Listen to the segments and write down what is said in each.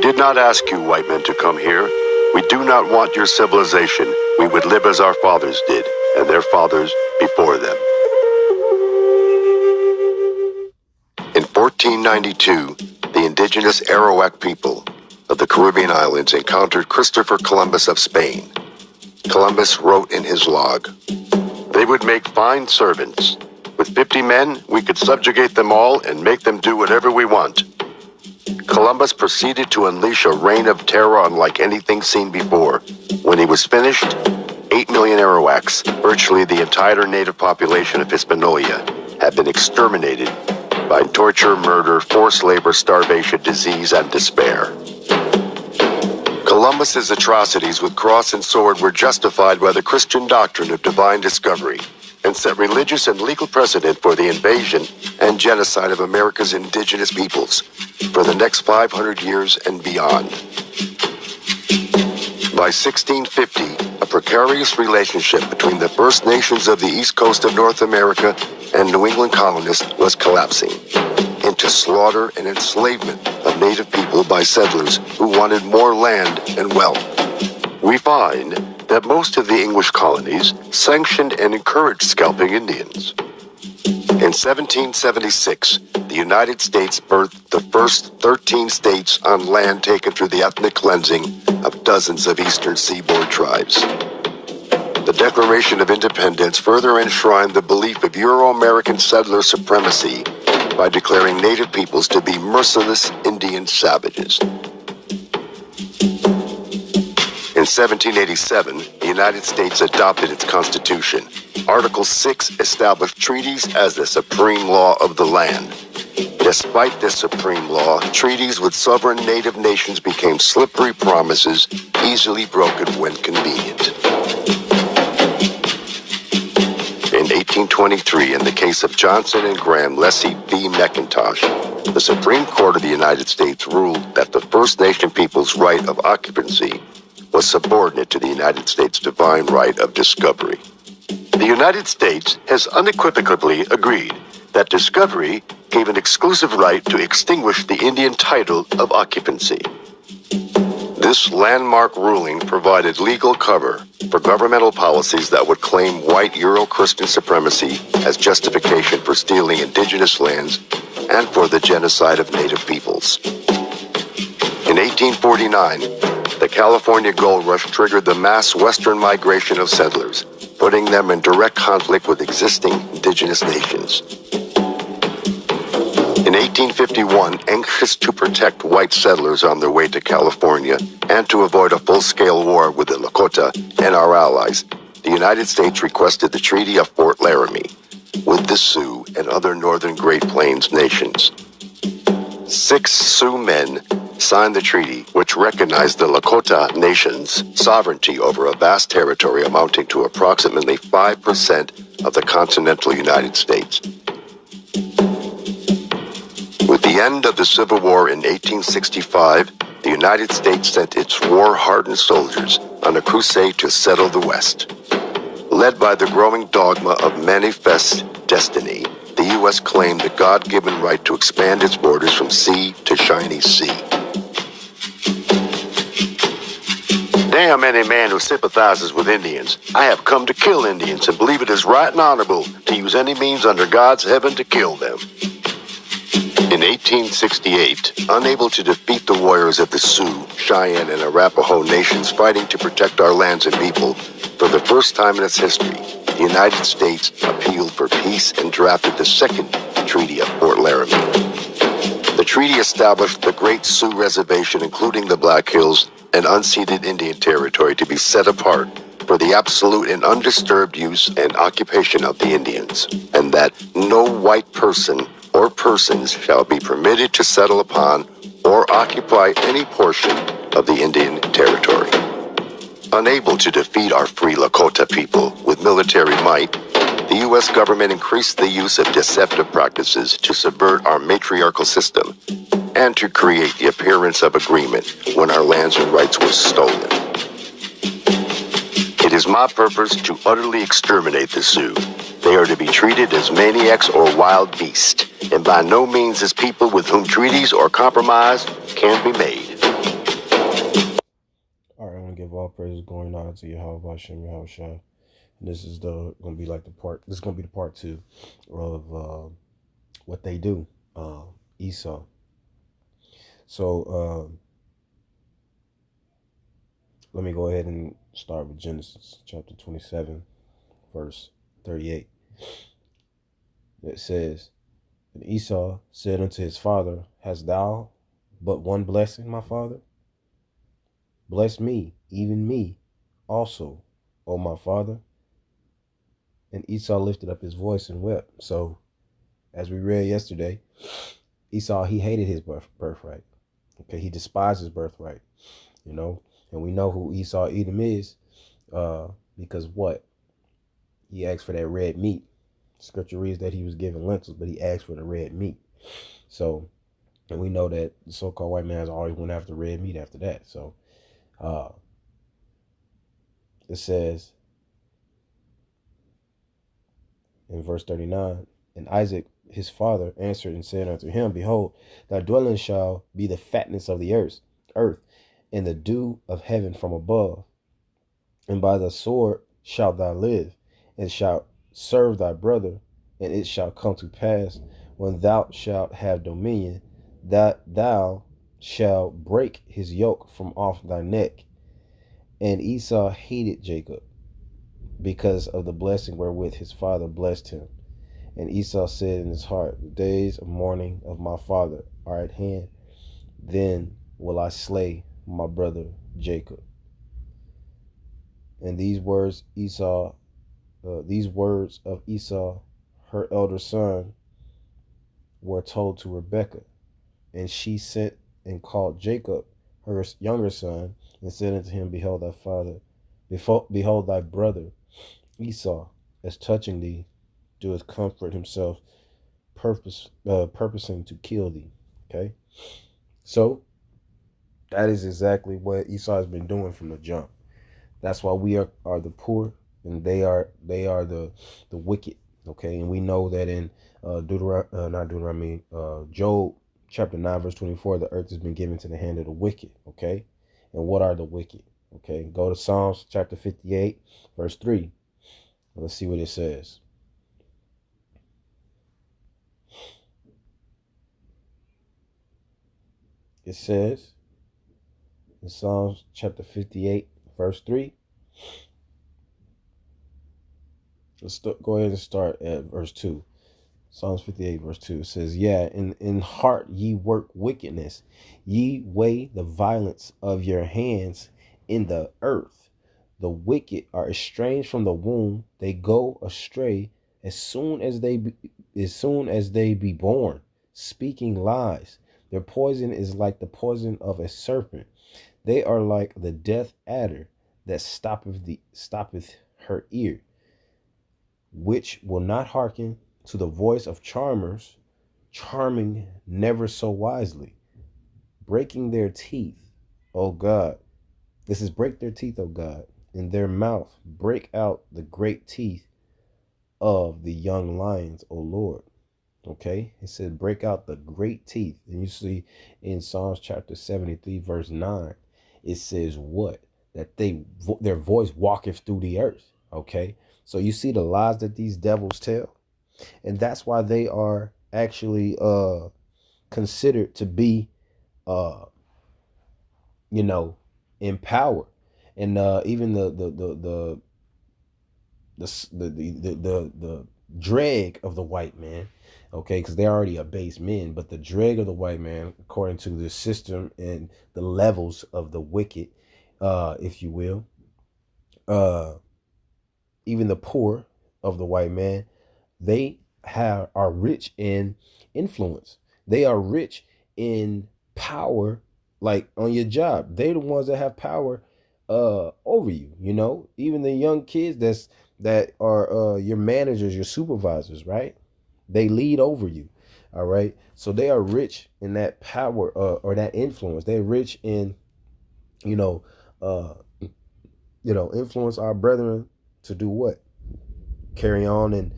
did not ask you white men to come here. We do not want your civilization. We would live as our fathers did, and their fathers before them. In 1492, the indigenous Arawak people of the Caribbean islands encountered Christopher Columbus of Spain. Columbus wrote in his log, "They would make fine servants. With 50 men, we could subjugate them all and make them do whatever we want." Columbus proceeded to unleash a reign of terror unlike anything seen before. When he was finished, 8 million Arawaks, virtually the entire native population of Hispaniola, had been exterminated by torture, murder, forced labor, starvation, disease, and despair. Columbus's atrocities with cross and sword were justified by the Christian doctrine of divine discovery and set religious and legal precedent for the invasion and genocide of America's indigenous peoples for the next 500 years and beyond. By 1650, a precarious relationship between the First Nations of the east coast of North America and New England colonists was collapsing into slaughter and enslavement of native people by settlers who wanted more land and wealth. We find that most of the English colonies sanctioned and encouraged scalping Indians. In 1776, the United States birthed the first 13 states on land taken through the ethnic cleansing of dozens of eastern seaboard tribes. The Declaration of Independence further enshrined the belief of Euro-American settler supremacy by declaring native peoples to be merciless Indian savages. In 1787, the United States adopted its Constitution. Article 6 established treaties as the supreme law of the land. Despite this supreme law, treaties with sovereign native nations became slippery promises, easily broken when convenient. In 1823, in the case of Johnson and Graham Lessee v. McIntosh, the Supreme Court of the United States ruled that the First Nation people's right of occupancy was subordinate to the United States' divine right of discovery. The United States has unequivocally agreed that discovery gave an exclusive right to extinguish the Indian title of occupancy. This landmark ruling provided legal cover for governmental policies that would claim white Euro-Christian supremacy as justification for stealing indigenous lands and for the genocide of native peoples. In 1849, the California Gold Rush triggered the mass western migration of settlers, putting them in direct conflict with existing indigenous nations. In 1851, anxious to protect white settlers on their way to California and to avoid a full-scale war with the Lakota and our allies, the United States requested the Treaty of Fort Laramie with the Sioux and other northern Great Plains nations. 6 Sioux men signed the treaty, which recognized the Lakota Nation's sovereignty over a vast territory amounting to approximately 5% of the continental United States. With the end of the Civil War in 1865, the United States sent its war-hardened soldiers on a crusade to settle the West. Led by the growing dogma of manifest destiny, the U.S. claimed the God-given right to expand its borders from sea to shiny sea. Damn any man who sympathizes with Indians. I have come to kill Indians and believe it is right and honorable to use any means under God's heaven to kill them. In 1868, unable to defeat the warriors of the Sioux, Cheyenne, and Arapaho nations fighting to protect our lands and people, for the first time in its history, the United States appealed for peace and drafted the Second Treaty of Fort Laramie. The treaty established the Great Sioux Reservation, including the Black Hills, and unceded Indian Territory, to be set apart for the absolute and undisturbed use and occupation of the Indians, and that no white person or persons shall be permitted to settle upon or occupy any portion of the Indian Territory. Unable to defeat our free Lakota people with military might, the U.S. government increased the use of deceptive practices to subvert our matriarchal system and to create the appearance of agreement when our lands and rights were stolen. It is my purpose to utterly exterminate the Sioux. They are to be treated as maniacs or wild beasts, and by no means as people with whom treaties or compromise can be made. give all praises, glory, and honor to Yahweh Hashem Yahushua. And this is gonna be like the part. This is gonna be the part 2 of what they do, Esau. So let me go ahead and start with Genesis chapter 27, verse 38. It says, "And Esau said unto his father, Hast thou but one blessing, my father? Bless me, even me also, O my father." And Esau lifted up his voice and wept. So, as we read yesterday, Esau, he hated his birthright. Okay, he despised his birthright, and we know who Esau Edom is, because what? He asked for that red meat. Scripture reads that he was given lentils, but he asked for the red meat. So, and we know that the so-called white man has always went after red meat after that. So, it says in verse 39, "And Isaac his father answered and said unto him, Behold, thy dwelling shall be the fatness of the earth, and the dew of heaven from above. And by the sword shalt thou live, and shalt serve thy brother. And it shall come to pass, when thou shalt have dominion, that thou shalt break his yoke from off thy neck." And Esau hated Jacob, because of the blessing wherewith his father blessed him. And Esau said in his heart, The days of mourning of my father are at hand. Then will I slay my brother Jacob. And these words of Esau, her elder son, were told to Rebekah. And she sent and called Jacob, her younger son, and said unto him, Behold thy father, behold thy brother Esau, as touching thee, doeth comfort himself, purposing to kill thee. Okay, so that is exactly what Esau has been doing from the jump. That's why we are the poor, and they are the wicked. Okay, and we know that in Job chapter 9 verse 24, the earth has been given to the hand of the wicked. Okay, and what are the wicked? Okay, go to Psalms chapter 58 verse 3. Let's see what it says. It says in Psalms chapter 58 verse 3. Let's go ahead and start at verse 2. Psalms 58 verse 2 says, Yeah, in heart ye work wickedness. Ye weigh the violence of your hands in the earth. The wicked are estranged from the womb. They go astray as soon as they be born, speaking lies. Their poison is like the poison of a serpent. They are like the death adder that stoppeth her ear, which will not hearken to the voice of charmers, charming never so wisely, breaking their teeth, O God. This is break their teeth, O God. In their mouth break out the great teeth of the young lions, O Lord. Okay, it said break out the great teeth. And you see in Psalms chapter 73 verse 9, it says what? That their voice walketh through the earth. Okay, so you see the lies that these devils tell, and that's why they are actually considered to be in power. And even the dreg of the white man, okay, because they're already a base men, but the dreg of the white man, according to the system and the levels of the wicked, if you will, even the poor of the white man, they are rich in influence. They are rich in power, like on your job. They're the ones that have power over you. Even the young kids that are your managers, your supervisors, right? They lead over you. All right. So they are rich in that power or that influence. They're rich in, uh, influence our brethren to do what? Carry on in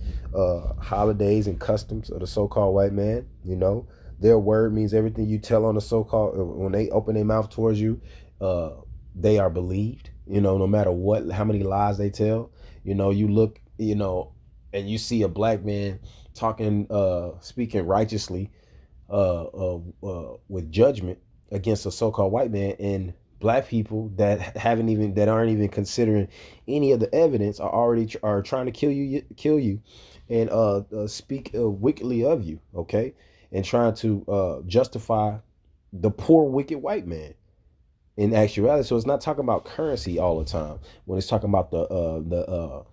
holidays and customs of the so-called white man. Their word means everything you tell on the so-called, when they open their mouth towards you, they are believed, no matter how many lies they tell. You look, and you see a black man talking, speaking righteously, with judgment against a so-called white man, and black people that aren't even considering any of the evidence are trying to kill you, and speak wickedly of you, okay, and trying to justify the poor wicked white man in actuality. So it's not talking about currency all the time when it's talking about the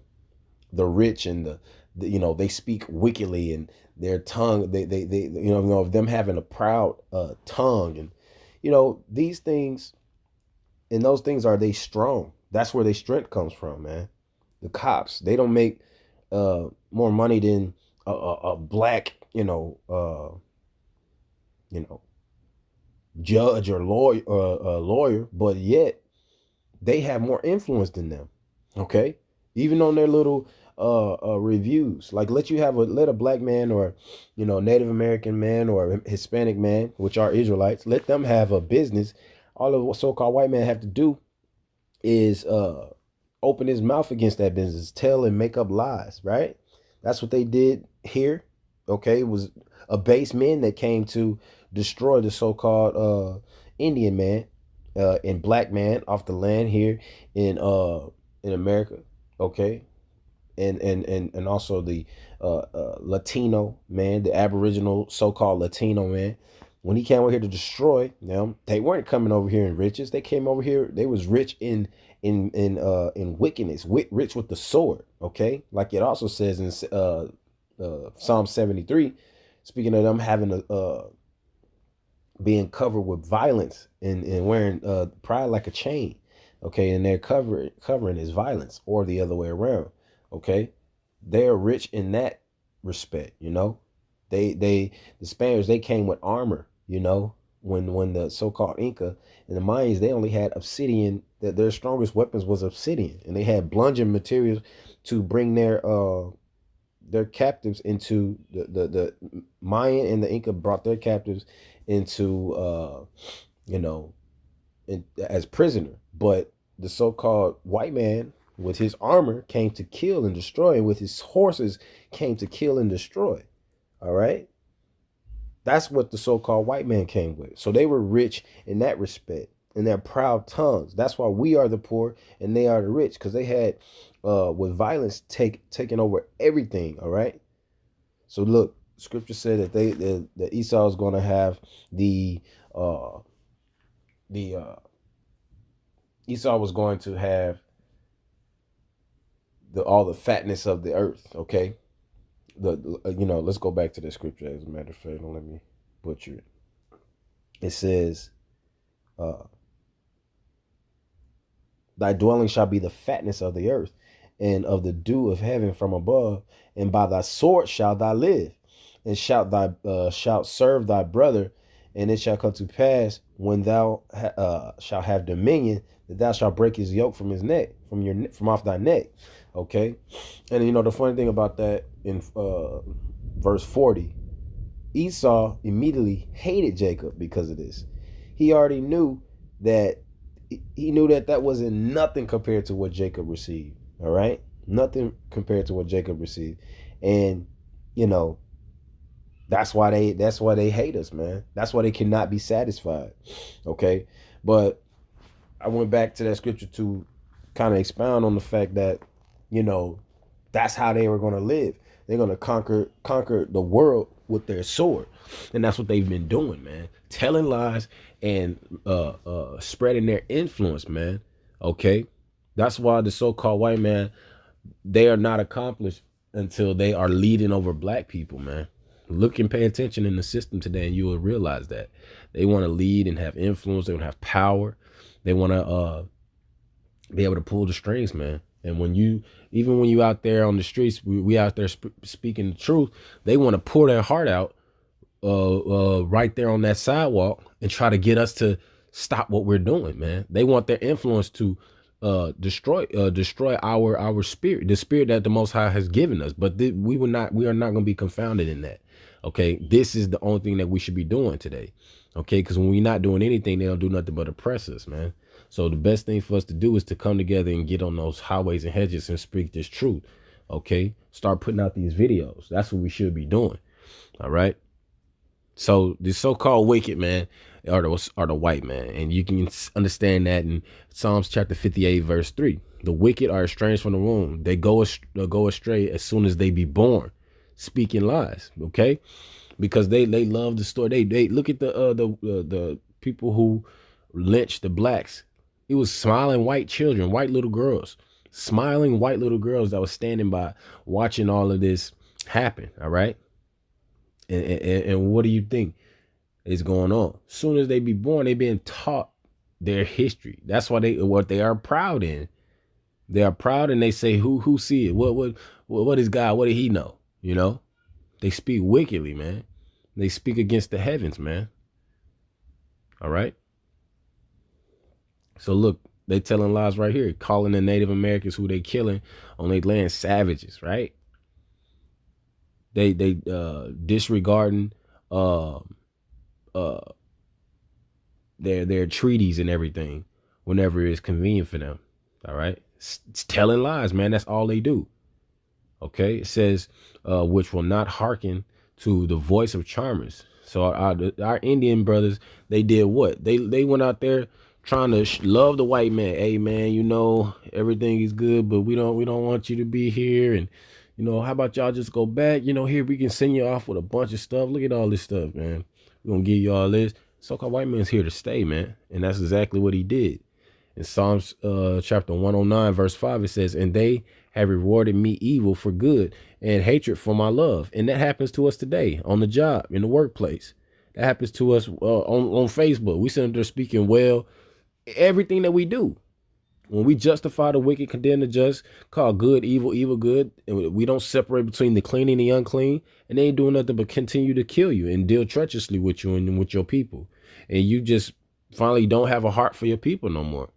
rich and they speak wickedly, and their tongue, they of them having a proud tongue, and these things, and those things, are they strong? That's where their strength comes from, man. The cops, they don't make more money than a black you know judge or lawyer, but yet they have more influence than them. Okay, even on their little reviews, like let a black man, or Native American man, or Hispanic man, which are Israelites, let them have a business. All of what so-called white men have to do is open his mouth against that business, tell and make up lies, right? That's what they did here. Okay, it was a base men that came to destroy the so-called Indian man and black man off the land here in America. Okay, and also the Latino man, the Aboriginal so-called Latino man. When he came over here to destroy them, they weren't coming over here in riches. They came over here. They was rich in wickedness, rich with the sword. Okay, like it also says in Psalm 73, speaking of them having being covered with violence, and wearing pride like a chain. Okay, and they're covering his violence, or the other way around. Okay, they're rich in that respect. The Spaniards, they came with armor. When the so-called Inca and the Mayans, they only had obsidian. That their strongest weapons was obsidian, and they had bludgeon materials to bring their captives into the Mayan, and the Inca brought their captives into you know as prisoner. But the so-called white man with his armor came to kill and destroy, and with his horses came to kill and destroy. All right, that's what the so-called white man came with. So they were rich in that respect, and their proud tongues. That's why we are the poor and they are the rich, because they had with violence taken over everything. All right. So look, scripture said that Esau is going to have uh the Esau was going to have all the fatness of the earth. Okay, let's go back to the scripture. As a matter of fact, don't let me butcher it. It says, uh, "Thy dwelling shall be the fatness of the earth, and of the dew of heaven from above. And by thy sword shalt thou live, and shalt serve thy brother. And it shall come to pass, when thou shalt have dominion, that thou shalt break his yoke from his neck, from off thy neck." Okay, and the funny thing about that, in verse 40, Esau immediately hated Jacob because of this. He already knew that that wasn't nothing compared to what Jacob received. All right, nothing compared to what Jacob received, and you know that's why they hate us, man. That's why they cannot be satisfied. Okay, but I went back to that scripture to kind of expound on the fact that that's how they were going to live. They're going to conquer the world with their sword, and that's what they've been doing, man. Telling lies and spreading their influence, man. Okay, that's why the so-called white man, they are not accomplished until they are leading over black people, man. Look and pay attention in the system today, and you will realize that they want to lead and have influence. They want to have power. They want to be able to pull the strings, man. And even when you out there on the streets, we out there speaking the truth, they want to pour their heart out right there on that sidewalk and try to get us to stop what we're doing, man. They want their influence to destroy our spirit, the spirit that the Most High has given us. But we are not going to be confounded in that. Okay, this is the only thing that we should be doing today. Okay, because when we're not doing anything, they don't do nothing but oppress us, man. So the best thing for us to do is to come together and get on those highways and hedges and speak this truth. Okay, start putting out these videos. That's what we should be doing. All right. So the so-called wicked, man, are the white man, and you can understand that in Psalms chapter 58 verse 3. The wicked are estranged from the womb. They go astray as soon as they be born, speaking lies. Okay, because they love the story. They look at the people who lynched the blacks. It was smiling white children, white little girls, smiling white little girls that was standing by watching all of this happen. All right. And what do you think is going on? As soon as they be born, they being taught their history. That's why what they are proud in. They are proud, and they say, who see it? What is God? What did he know? You know, they speak wickedly, man. They speak against the heavens, man. All right. So look, they telling lies right here, calling the Native Americans who they killing on their land savages, right? They disregarding uh uh their treaties and everything whenever it's convenient for them. All right. It's telling lies, man. That's all they do. Okay. It says, which will not hearken to the voice of charmers. So our Indian brothers, they did what? They went out there trying to love the white man. Hey man, you know, everything is good, but we don't want you to be here. And, you know, how about y'all just go back? You know, here we can send you off with a bunch of stuff. Look at all this stuff, man. We're gonna give you all this. So-called white man's here to stay, man. And that's exactly what he did. In Psalms chapter 109, verse 5, it says, and they have rewarded me evil for good and hatred for my love. And that happens to us today on the job, in the workplace. That happens to us on Facebook. We sit there speaking well, everything that we do. When we justify the wicked, condemn the just, call good evil, evil good, and we don't separate between the clean and the unclean, and they ain't doing nothing but continue to kill you and deal treacherously with you and with your people. And you just finally don't have a heart for your people no more.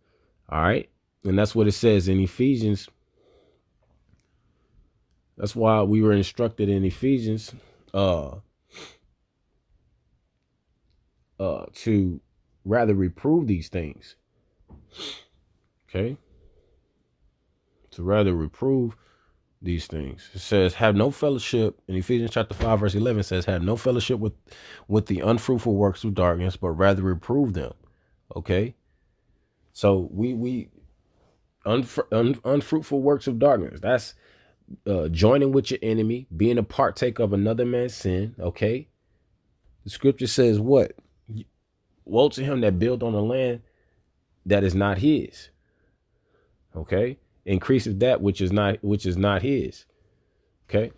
All right. And that's what it says in Ephesians. That's why we were instructed in Ephesians to rather reprove these things. Okay. To rather reprove these things. It says, have no fellowship, in Ephesians chapter 5, verse 11 says, have no fellowship with the unfruitful works of darkness, but rather reprove them. Okay. So we unfruitful works of darkness. That's joining with your enemy, being a partaker of another man's sin. Okay. The scripture says what? Woe to him that build on the land that is not his. Okay. Increases that which is not his. Okay.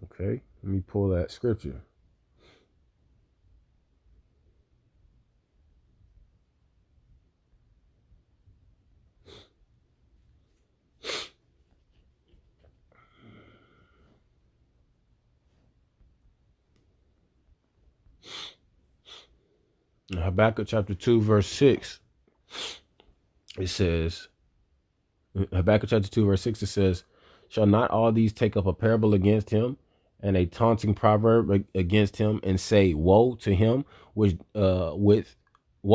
Okay. Let me pull that scripture. In Habakkuk chapter 2, verse 6, it says, Habakkuk chapter 2, verse 6, it says, shall not all these take up a parable against him and a taunting proverb against him, and say, woe to him woe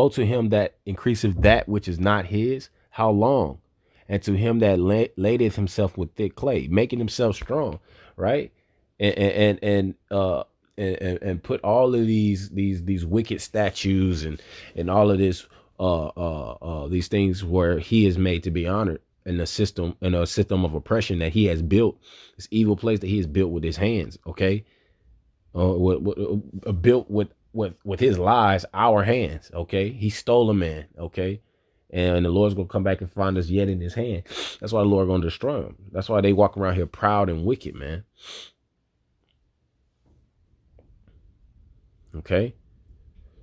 to him that increaseth that which is not his? How long? And to him that ladeth himself with thick clay, making himself strong, right? And put all of these wicked statues and all of this these things where he is made to be honored in a system of oppression that he has built, this evil place that he has built with his hands. Okay. Built with his lies, our hands. Okay. He stole a man. Okay. And the Lord's gonna come back and find us yet in his hand. That's why the Lord gonna destroy him. That's why they walk around here proud and wicked, man. Okay.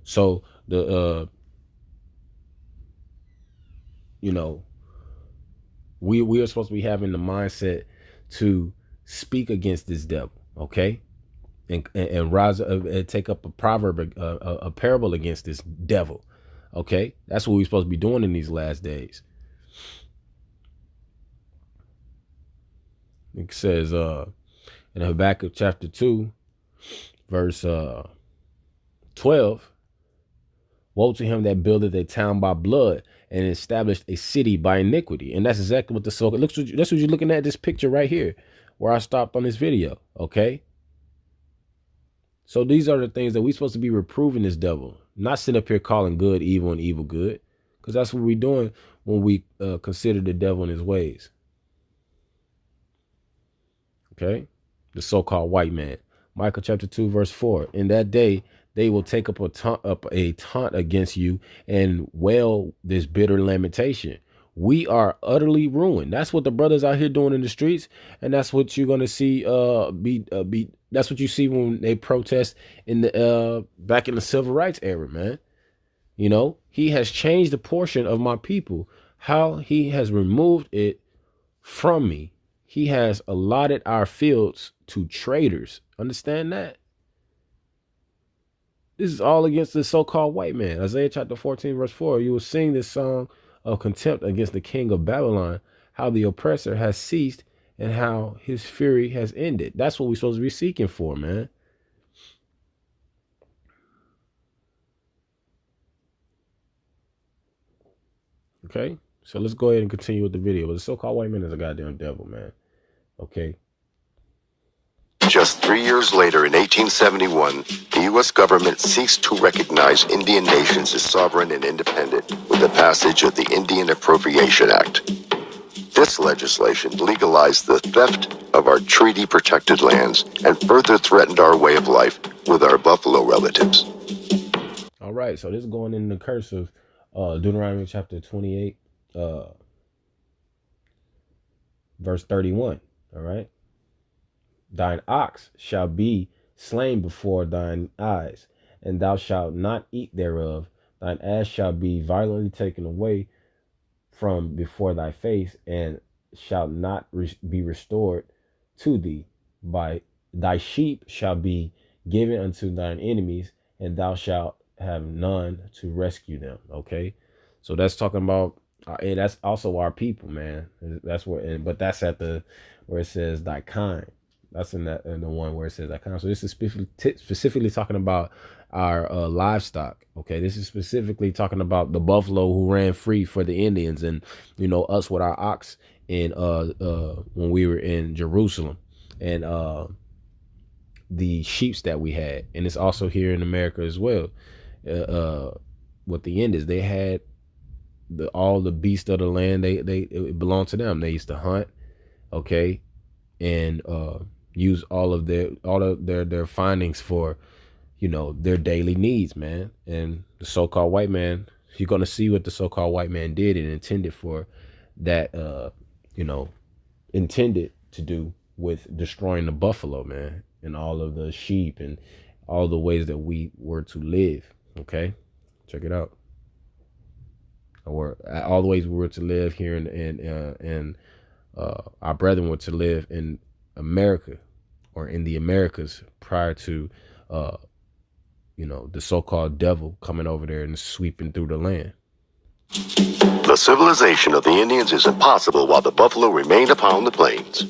So the you know, we are supposed to be having the mindset to speak against this devil. Okay. And rise and take up a proverb, a parable against this devil. Okay. That's what we're supposed to be doing in these last days. It says in Habakkuk chapter 2, verse 12, woe to him that buildeth a town by blood and established a city by iniquity. And that's exactly what the soul looks. That's what you're looking at, this picture right here, where I stopped on this video. Okay. So these are the things that we're supposed to be reproving this devil, not sitting up here calling good evil and evil good, because that's what we're doing when we consider the devil and his ways. Okay. The so-called white man. Micah chapter 2, verse 4. In that day, they will take up a taunt against you and wail this bitter lamentation. We are utterly ruined. That's what the brothers out here doing in the streets, and that's what you're gonna see. That's what you see when they protest in the back in the civil rights era, man. You know, he has changed the portion of my people. How he has removed it from me. He has allotted our fields to traders. Understand that? This is all against the so-called white man. Isaiah chapter 14, verse 4. You will sing this song of contempt against the king of Babylon, how the oppressor has ceased and how his fury has ended. That's what we're supposed to be seeking for, man. Okay, so let's go ahead and continue with the video. But the so-called white man is a goddamn devil, man. Okay. Just 3 years later, in 1871, the U.S. government ceased to recognize Indian nations as sovereign and independent with the passage of the Indian Appropriation Act. This legislation legalized the theft of our treaty-protected lands and further threatened our way of life with our buffalo relatives. All right, so this is going in the curse of Deuteronomy chapter 28, verse 31. All right. Thine ox shall be slain before thine eyes, and thou shalt not eat thereof. Thine ass shall be violently taken away from before thy face, and shall not be restored to thee. By thy sheep shall be given unto thine enemies, and thou shalt have none to rescue them. Okay, so that's talking about, and that's also our people, man. That's where, but that's at the where it says thy kind. That's in the one where it says that kind of. So this is specifically talking about our livestock. Okay, this is specifically talking about the buffalo who ran free for the Indians, and you know, us with our ox in when we were in Jerusalem, and the sheeps that we had, and it's also here in America as well. With the Indians, they had all the beasts of the land. It belonged to them. They used to hunt. Okay, and use all of their findings for, you know, their daily needs, man. And the so-called white man, you're gonna see what the so-called white man did and intended for that, you know, intended to do with destroying the buffalo, man, and all of the sheep and all the ways that we were to live. Okay, check it out. Or all the ways we were to live here in our brethren were to live in America or in the Americas prior to, you know, the so-called devil coming over there and sweeping through the land. The civilization of the Indians is impossible while the buffalo remained upon the plains.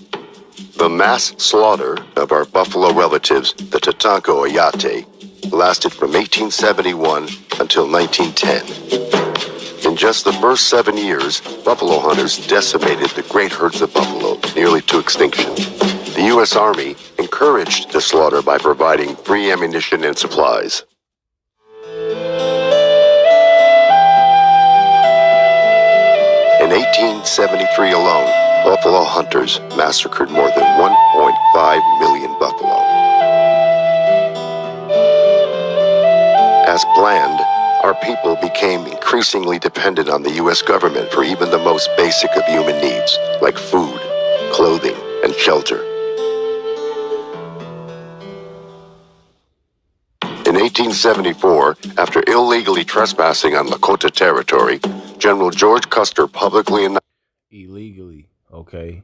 The mass slaughter of our buffalo relatives, the Tatanka Oyate, lasted from 1871 until 1910. In just the first 7 years, buffalo hunters decimated the great herds of buffalo nearly to extinction. The U.S. Army encouraged the slaughter by providing free ammunition and supplies. In 1873 alone, buffalo hunters massacred more than 1.5 million buffalo. As planned, our people became increasingly dependent on the U.S. government for even the most basic of human needs, like food, clothing, and shelter. In 1874, after illegally trespassing on Lakota territory, General George Custer publicly announced... Illegally, okay,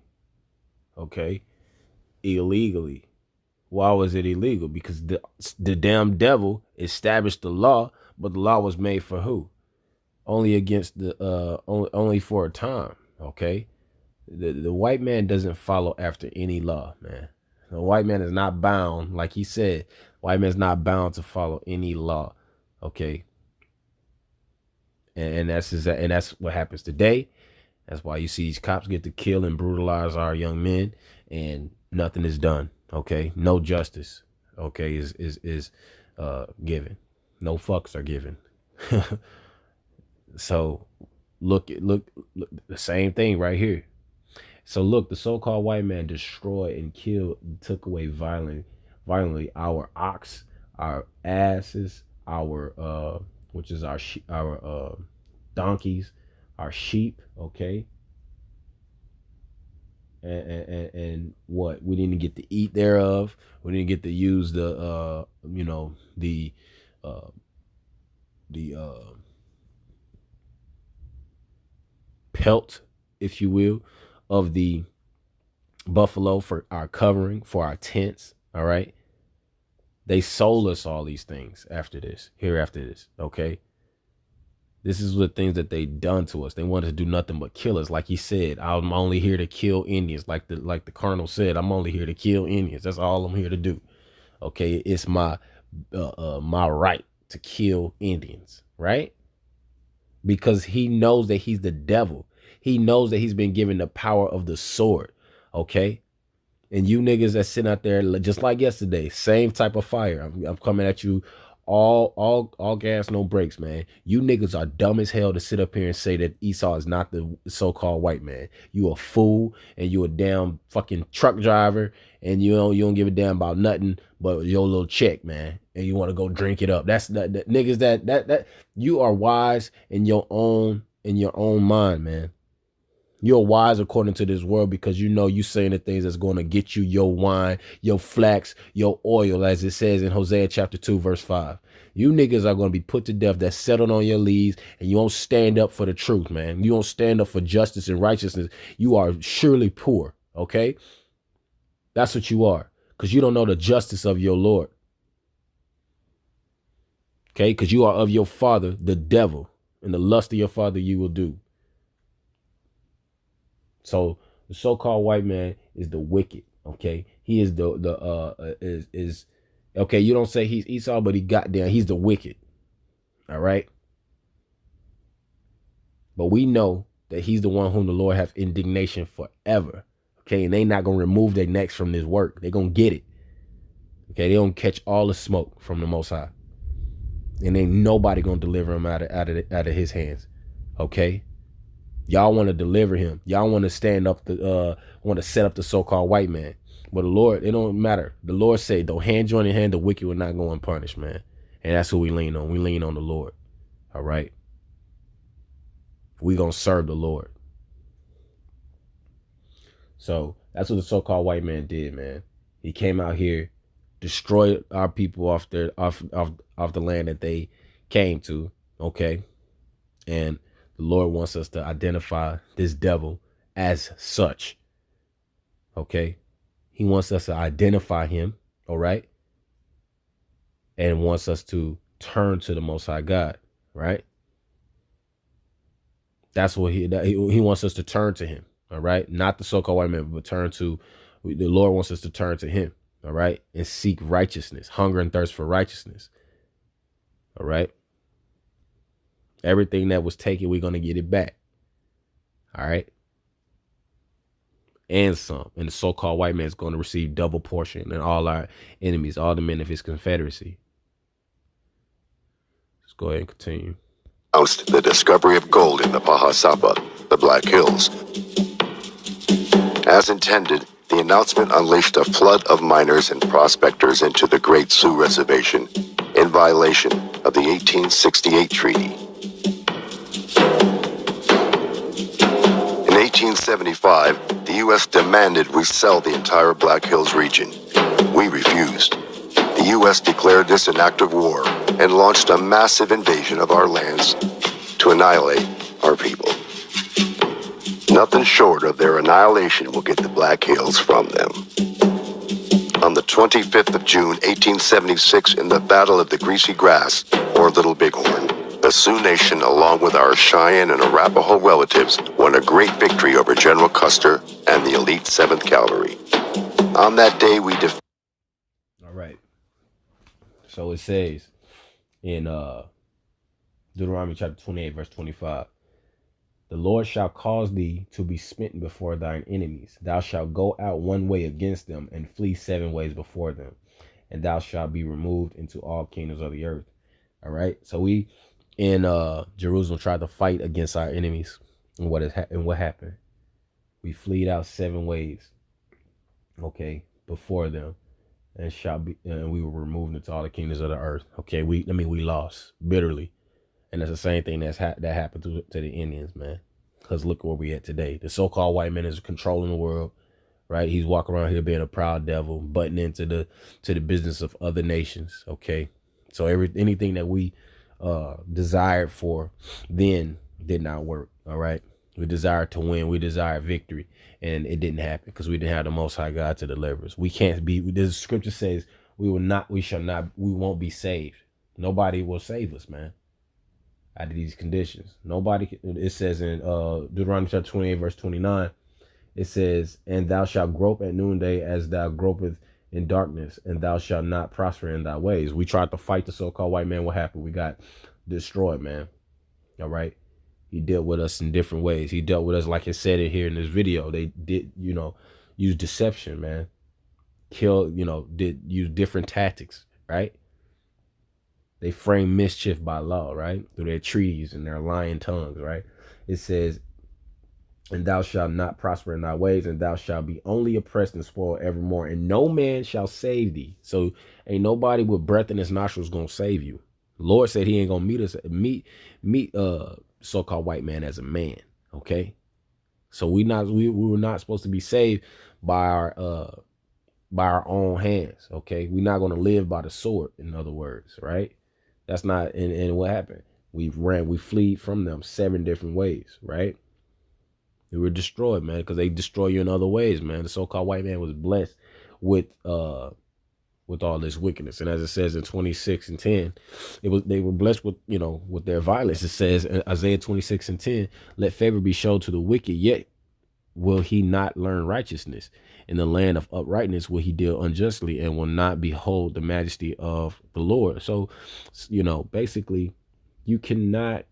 illegally. Why was it illegal? Because the damn devil established the law, but the law was made for who? only against the only for a time. Okay, the white man doesn't follow after any law, man. The white man is not bound, like he said. White man's not bound to follow any law. Okay, and that's what happens today. That's why you see these cops get to kill and brutalize our young men, and nothing is done. Okay, no justice. Okay, is given. No fucks are given. So look, the same thing right here. So look, the so-called white man destroyed and killed, took away violently our ox, our asses, our which is our donkeys, our sheep. Okay, and what we didn't get to eat thereof. We didn't get to use the uh, the pelt, if you will, of the buffalo for our covering, for our tents. All right. They sold us all these things after this, after this. Okay. This is the things that they done to us. They wanted to do nothing but kill us. Like he said, I'm only here to kill Indians. Like the colonel said, I'm only here to kill Indians. That's all I'm here to do. Okay. It's my my right to kill Indians, right? Because he knows that he's the devil. He knows that he's been given the power of the sword. Okay. And you niggas that sitting out there just like yesterday, same type of fire. I'm coming at you, all gas, no brakes, man. You niggas are dumb as hell to sit up here and say that Esau is not the so-called white man. You a fool, and you a damn fucking truck driver, and you don't give a damn about nothing but your little check, man. And you want to go drink it up. That's that niggas that you are wise in your own mind, man. You're wise according to this world because you know you saying the things that's going to get you your wine, your flax, your oil, as it says in Hosea chapter 2, verse 5. You niggas are going to be put to death that's settled on your leaves, and you won't stand up for the truth, man. You won't stand up for justice and righteousness. You are surely poor, okay? That's what you are, because you don't know the justice of your Lord, okay? Because you are of your father, the devil, and the lust of your father you will do. So the so-called white man is the wicked. Okay, he is is okay. You don't say he's Esau, but he's the wicked. All right, but we know that he's the one whom the Lord have indignation forever. Okay, and they not gonna remove their necks from this work. They gonna get it. Okay, they don't catch all the smoke from the Most High, and ain't nobody gonna deliver him out of his hands. Okay. Y'all want to deliver him. Y'all want to stand up want to set up the so-called white man. But the Lord, it don't matter. The Lord say, though hand join in hand, the wicked will not go unpunished, man. And that's who we lean on. We lean on the Lord. All right. We gonna serve the Lord. So that's what the so-called white man did, man. He came out here, destroyed our people off the land that they came to. Okay. And the Lord wants us to identify this devil as such. Okay. He wants us to identify him. All right. And wants us to turn to the Most High God. Right. That's what he wants us to turn to him. All right. Not the so-called white man, but the Lord wants us to turn to him. All right. And seek righteousness, hunger and thirst for righteousness. All right. Everything that was taken, we're going to get it back. All right. And some. And the so-called white man is going to receive double portion, and all our enemies, all the men of his confederacy. Let's go ahead and continue. The discovery of gold in the Pahasapa, the Black Hills. As intended, the announcement unleashed a flood of miners and prospectors into the Great Sioux Reservation in violation of the 1868 treaty. In 1875, the U.S. demanded we sell the entire Black Hills region. We refused. The U.S. declared this an act of war and launched a massive invasion of our lands to annihilate our people. Nothing short of their annihilation will get the Black Hills from them. On the 25th of June, 1876, in the Battle of the Greasy Grass, or Little Bighorn, the Sioux Nation, along with our Cheyenne and Arapaho relatives, won a great victory over General Custer and the elite 7th Cavalry. On that day, we All right. So it says in Deuteronomy chapter 28, verse 25. The Lord shall cause thee to be smitten before thine enemies. Thou shalt go out one way against them and flee 7 ways before them, and thou shalt be removed into all kingdoms of the earth. All right. So we in Jerusalem tried to fight against our enemies, and what happened? We fleed out 7 ways, okay, before them, and we were removed into all the kingdoms of the earth. Okay, we lost bitterly. And that's the same thing that happened to the Indians, man. Because look where we at today. The so-called white man is controlling the world, right? He's walking around here being a proud devil, butting into the business of other nations. Okay, so anything that we desired for then did not work. All right, we desired to win, we desired victory, and it didn't happen because we didn't have the Most High God to deliver us. We can't be. This scripture says we won't be saved. Nobody will save us, man, out of these conditions. Nobody. It says in Deuteronomy chapter 28, verse 29, it says, and thou shalt grope at noonday as thou gropest in darkness, and thou shalt not prosper in thy ways. We tried to fight the so-called white man. What happened? We got destroyed, man. All right. He dealt with us in different ways. He dealt with us, like it said it here in this video. They did, use deception, man. Did use different tactics, right? They frame mischief by law, right? Through their treaties and their lying tongues, right? It says, and thou shalt not prosper in thy ways, and thou shalt be only oppressed and spoiled evermore, and no man shall save thee. So ain't nobody with breath in his nostrils gonna save you. The Lord said he ain't gonna meet so-called white man as a man. Okay. So we were not supposed to be saved by our own hands. Okay. We're not gonna live by the sword, in other words, right? That's not, and what happened? We fled from them 7 different ways, right? We were destroyed, man, because they destroy you in other ways, man. The so-called white man was blessed with all this wickedness. And as it says in 26:10, they were blessed with, with their violence. It says in Isaiah 26:10, let favor be shown to the wicked, yet will he not learn righteousness. In the land of uprightness will he deal unjustly, and will not behold the majesty of the Lord. So, basically, you cannot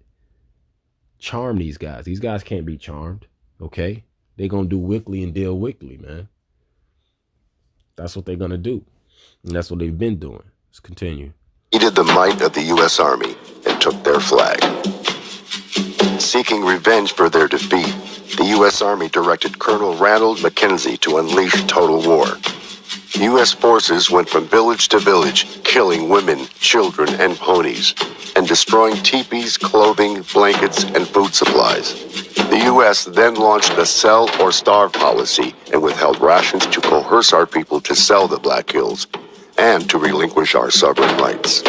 charm these guys. These guys can't be charmed. Okay, they're gonna do wickedly and deal wickedly, man. That's what they're gonna do, and that's what they've been doing. Let's continue. Defeated the might of the U.S. Army and took their flag. Seeking revenge for their defeat, the U.S. Army directed Colonel Ranald Mackenzie to unleash total war. U.S. forces went from village to village, killing women, children, and ponies, and destroying teepees, clothing, blankets, and food supplies. The U.S. then launched a sell or starve policy and withheld rations to coerce our people to sell the Black Hills and to relinquish our sovereign rights.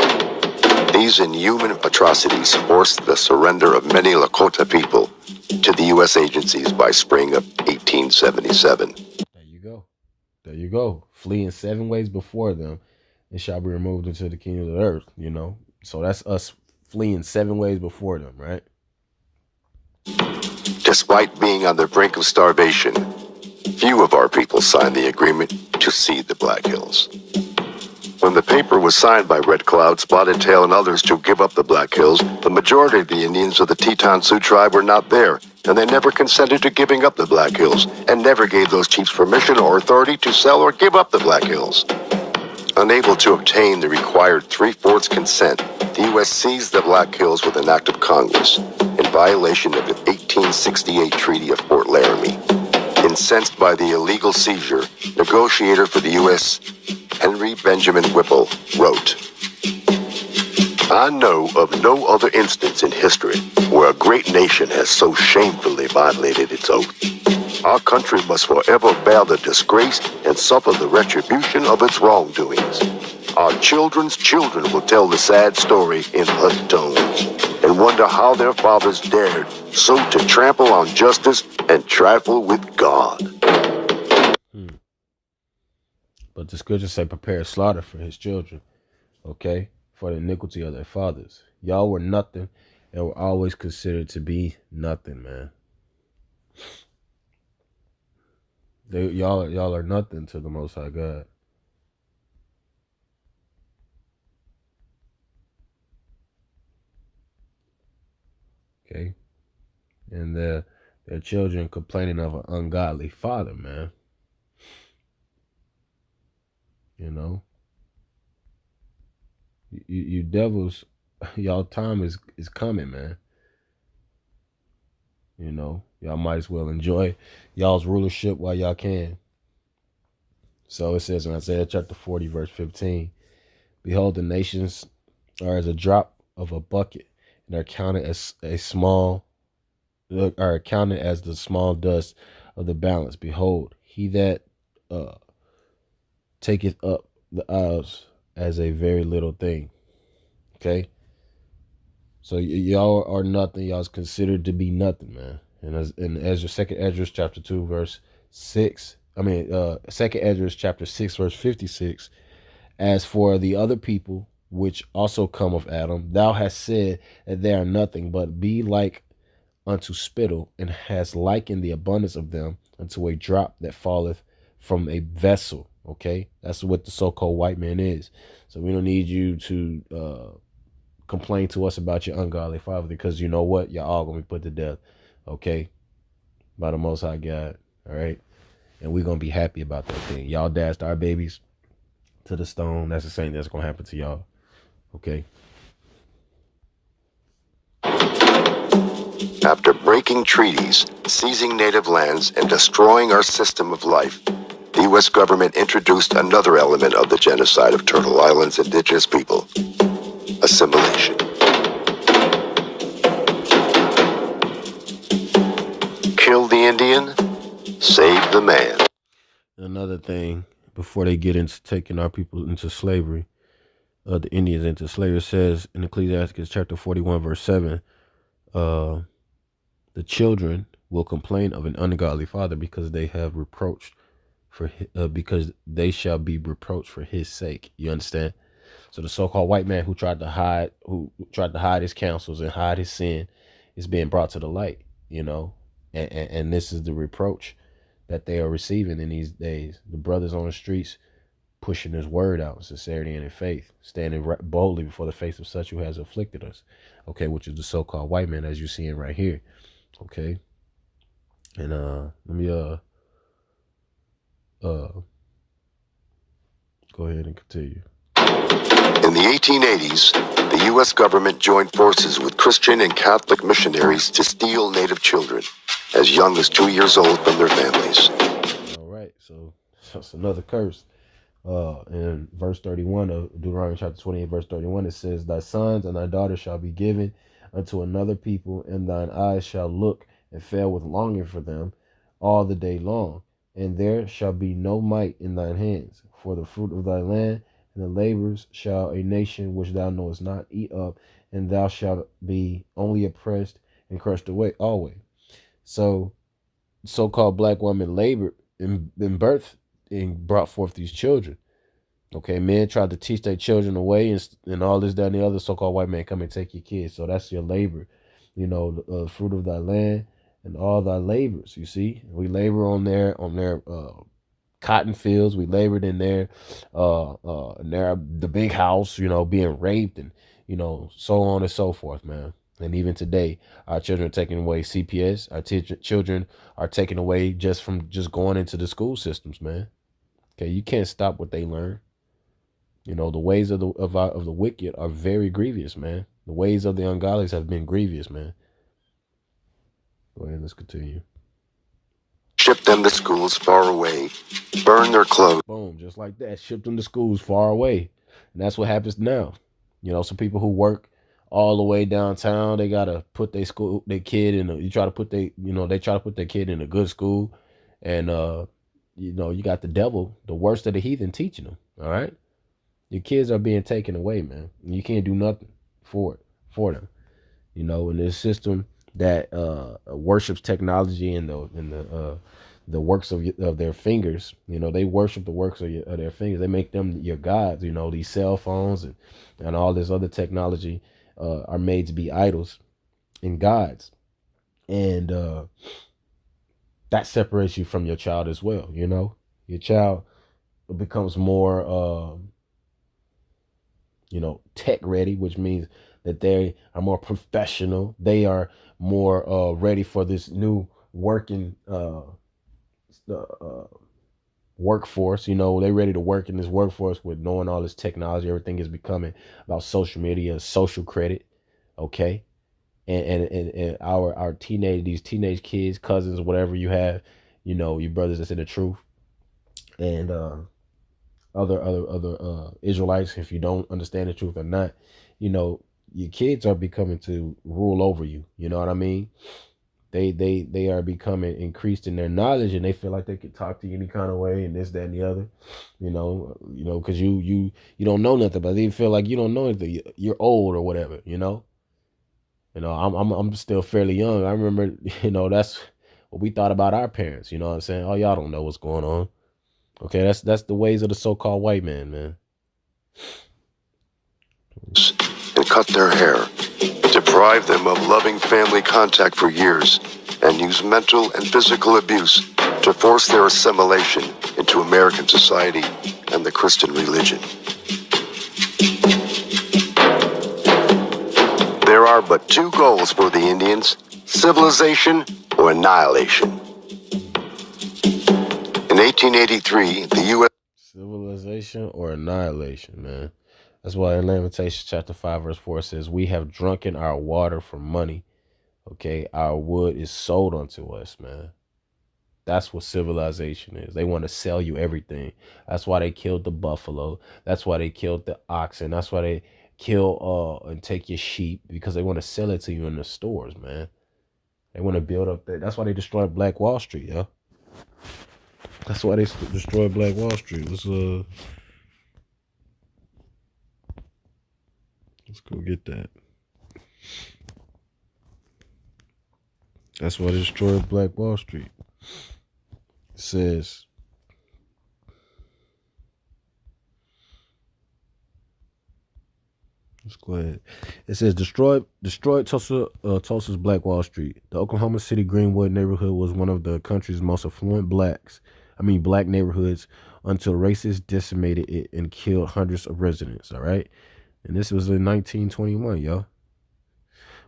These inhuman atrocities forced the surrender of many Lakota people to the U.S. agencies by spring of 1877. There you go. There you go. Fleeing 7 ways before them, and shall be removed into the kingdom of the earth. So that's us fleeing 7 ways before them, right? Despite being on the brink of starvation, few of our people signed the agreement to cede the Black Hills. When the paper was signed by Red Cloud, Spotted Tail, and others to give up the Black Hills, the majority of the Indians of the Teton Sioux tribe were not there, and they never consented to giving up the Black Hills, and never gave those chiefs permission or authority to sell or give up the Black Hills. Unable to obtain the required 3/4 consent, the U.S. seized the Black Hills with an act of Congress, in violation of the 1868 Treaty of Fort Laramie. Incensed by the illegal seizure, negotiator for the U.S., Henry Benjamin Whipple, wrote, I know of no other instance in history where a great nation has so shamefully violated its oath. Our country must forever bear the disgrace and suffer the retribution of its wrongdoings. Our children's children will tell the sad story in hushed tones and wonder how their fathers dared so to trample on justice and trifle with God. But the scriptures say, prepare slaughter for his children, okay, for the iniquity of their fathers. Y'all were nothing and were always considered to be nothing, man. Y'all are nothing to the Most High God. Okay, and their children complaining of an ungodly father, man. You know, you devils, y'all time is coming, man. You know, y'all might as well enjoy y'all's rulership while y'all can. So it says in Isaiah chapter 40, verse 15, behold, the nations are as a drop of a bucket, and are counted as a small, are counted as the small dust of the balance. Behold, he that uh, taketh up the isles as a very little thing. Okay, so y'all are nothing. Y'all's considered to be nothing, man. And as in Ezra, second Ezra chapter 2, verse 6. Second Ezra chapter 6, verse 56. As for the other people which also come of Adam, thou hast said that they are nothing, but be like unto spittle, and hast likened the abundance of them unto a drop that falleth from a vessel. Okay, that's what the so-called white man is. So we don't need you to complain to us about your ungodly father, because you know what, you're all gonna be put to death. Okay, by the Most High God. All right, and we're gonna be happy about that thing. Y'all dashed our babies to the stone. That's the same that's gonna happen to y'all. Okay. After breaking treaties, seizing native lands, and destroying our system of life, the U.S. government introduced another element of the genocide of Turtle Island's indigenous people: assimilation. Kill the Indian, save the man. Another thing, before they get into taking our people into slavery, the Indians into slavery, says in Ecclesiastes chapter 41, verse 7, the children will complain of an ungodly father, because they have reproached because they shall be reproached for his sake. You understand? So the so-called white man who tried to hide his counsels and hide his sin is being brought to the light. You know, and this is the reproach that they are receiving in these days. The brothers on the streets pushing his word out in sincerity and in faith, standing boldly before the face of such who has afflicted us. Okay, which is the so-called white man, as you're seeing right here. Okay, and let me go ahead and continue. In the 1880s, the U.S. government joined forces with Christian and Catholic missionaries to steal Native children as young as 2 years old from their families. All right, so that's another curse. In verse 31 of Deuteronomy chapter 28, verse 31, it says, thy sons and thy daughters shall be given unto another people, and thine eyes shall look and fail with longing for them all the day long. And there shall be no might in thine hands, for the fruit of thy land and the labors shall a nation which thou knowest not eat up, and thou shalt be only oppressed and crushed away always. So so-called black woman labored in birth and brought forth these children. Okay, men tried to teach their children away, and all this, that, and the other. So-called white man come and take your kids. So that's your labor, you know, the fruit of thy land and all thy labors. You see, we labor on their cotton fields. We labored in the big house, you know, being raped, and you know, so on and so forth, man. And even today, our children are taking away CPS. Our children are taken away just from just going into the school systems, man. Okay, you can't stop what they learn. You know, the ways of the wicked are very grievous, man. The ways of the ungodly have been grievous, man. Go ahead, let's continue. Ship them to schools far away, burn their clothes. Boom, just like that. Ship them to schools far away. And that's what happens now. You know, some people who work all the way downtown, they gotta put their kid in they try to put their kid in a good school. And you know, you got the devil, the worst of the heathen, teaching them. All right. Your kids are being taken away, man. You can't do nothing for them. You know, in this system that worships technology and the works of their fingers. You know, they worship the works of their fingers. They make them your gods. You know, these cell phones and all this other technology are made to be idols. and God's. And that separates you from your child as well. Your child becomes more tech ready, which means that they are more professional. They are more ready for this new working workforce. They're ready to work in this workforce with knowing all this technology. Everything is becoming about social media, social credit. Okay. And our these teenage kids, cousins, whatever you have, your brothers that's in the truth, and other Israelites, if you don't understand the truth or not, your kids are becoming to rule over you. You know what I mean? They are becoming increased in their knowledge, and they feel like they could talk to you any kind of way, and this, that, and the other. Because you don't know nothing, but they feel like you don't know anything. You're old or whatever. I'm still fairly young. I remember, that's what we thought about our parents. You know what I'm saying? Oh, y'all don't know what's going on. Okay, that's the ways of the so-called white man. And cut their hair, deprive them of loving family contact for years, and use mental and physical abuse to force their assimilation into American society and the Christian religion. There are but two goals for the Indians: civilization or annihilation. In 1883, the U.S. Civilization or annihilation, man. That's why in Lamentations chapter 5, verse 4 says, we have drunken our water for money. Okay, our wood is sold unto us, man. That's what civilization is. They want to sell you everything. That's why they killed the buffalo. That's why they killed the oxen. That's why they kill and take your sheep, because they want to sell it to you in the stores, man. They want to build up that. That's why they destroyed Black Wall Street, yo. That's why they destroyed Black Wall Street. Let's go get that. That's why they destroyed Black Wall Street. It says, let's go ahead. It says destroyed Tulsa's Black Wall Street. The Oklahoma City Greenwood neighborhood was one of the country's most affluent black neighborhoods until racists decimated it and killed hundreds of residents. All right, and this was in 1921, yo.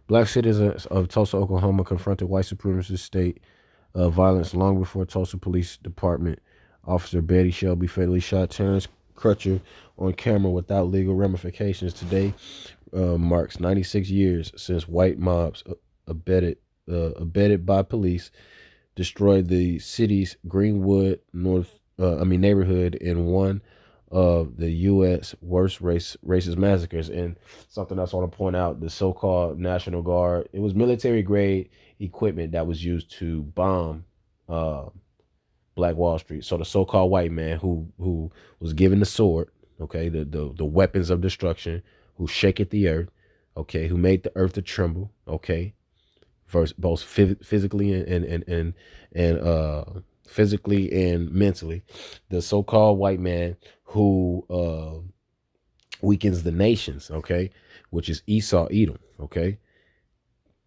Black citizens of Tulsa, Oklahoma, confronted white supremacist state violence long before Tulsa Police Department officer Betty Shelby fatally shot Terrence Crutcher on camera without legal ramifications. Today marks 96 years since white mobs abetted by police destroyed the city's Greenwood neighborhood in one of the U.S. worst racist massacres. And something else I want to point out: the so-called National Guard. It was military grade equipment that was used to bomb Black Wall Street. So the so-called white man who was given the sword, okay, the weapons of destruction, who shaketh the earth, okay, who made the earth to tremble, okay, first both physically and physically and mentally. The so-called white man who weakens the nations, okay, which is Esau, Edom, okay.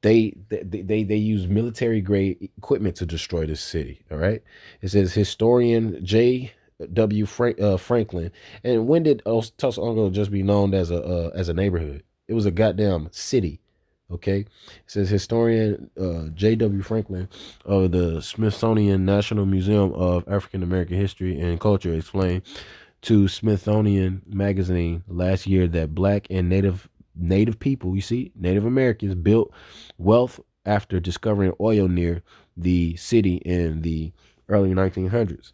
They use military grade equipment to destroy this city. All right. It says historian J.W. Franklin. And when did Tulsa Oklahoma just be known as a neighborhood? It was a goddamn city. Okay. It says historian J.W. Franklin of the Smithsonian National Museum of African American History and Culture explained to Smithsonian Magazine last year that Black and Native people, you see, Native Americans built wealth after discovering oil near the city in the early 1900s.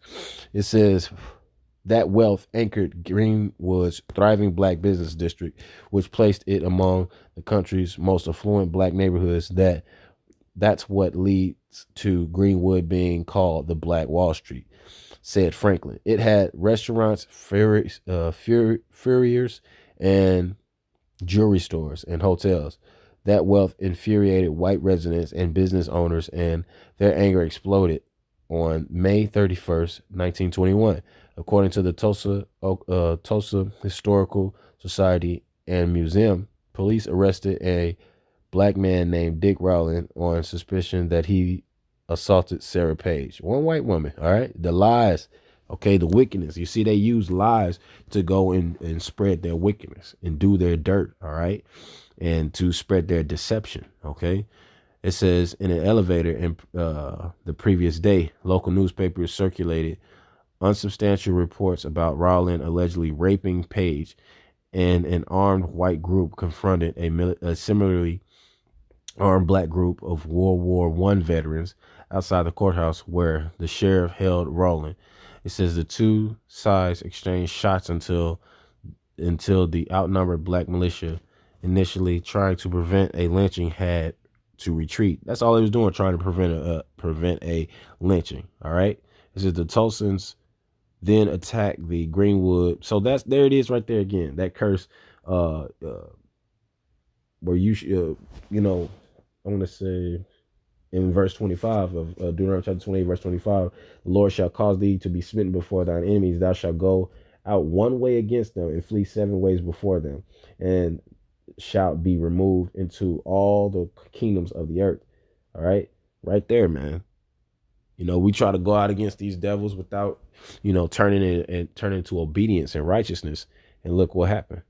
It says that wealth anchored Greenwood's thriving black business district, which placed it among the country's most affluent black neighborhoods. That's what leads to Greenwood being called the Black Wall Street, said Franklin. It had restaurants, furriers, and jewelry stores, and hotels. That wealth infuriated white residents and business owners, and their anger exploded on May 31st, 1921. According to the Tulsa Historical Society and Museum, police arrested a black man named Dick Rowland on suspicion that he assaulted Sarah Page, one white woman. All right, the lies, okay, the wickedness. You see, they use lies to go and spread their wickedness and do their dirt. All right, and to spread their deception. Okay. It says in an elevator in the previous day, local newspapers circulated unsubstantial reports about Rowland allegedly raping Page, and an armed white group confronted a similarly armed black group of World War I veterans outside the courthouse where the sheriff held Rowland. It says the two sides exchanged shots until the outnumbered black militia, initially trying to prevent a lynching, had to retreat. That's all he was doing, trying to prevent a lynching. All right. It says the Tulsans then attacked the Greenwood. So there it is right there again. That curse, where I want to say in verse 25 of Deuteronomy chapter 28, verse 25, the Lord shall cause thee to be smitten before thine enemies. Thou shalt go out one way against them and flee 7 ways before them, and shalt be removed into all the kingdoms of the earth. All right. Right there, man. We try to go out against these devils without, turning into obedience and righteousness. And look what happened,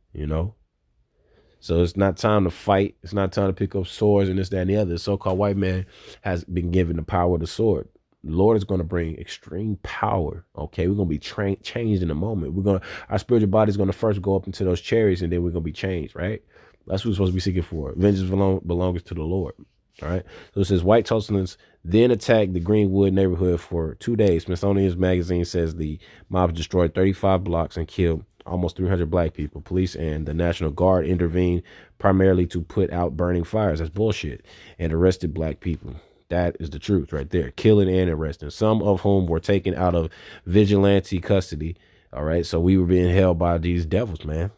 So it's not time to fight. It's not time to pick up swords and this, that, and the other. The so-called white man has been given the power of the sword. The Lord is going to bring extreme power. Okay, we're going to be changed in a moment. Our spiritual body is going to first go up into those chariots, and then we're going to be changed, right? That's what we're supposed to be seeking for. Vengeance belongs to the Lord. All right. So it says white Tulsans then attacked the Greenwood neighborhood for 2 days. Smithsonian's magazine says the mob destroyed 35 blocks and killed almost 300 black people. Police and the National Guard intervened primarily to put out burning fires. That's bullshit. And arrested black people. That is the truth right there. Killing and arresting, some of whom were taken out of vigilante custody. All right. So we were being held by these devils, man.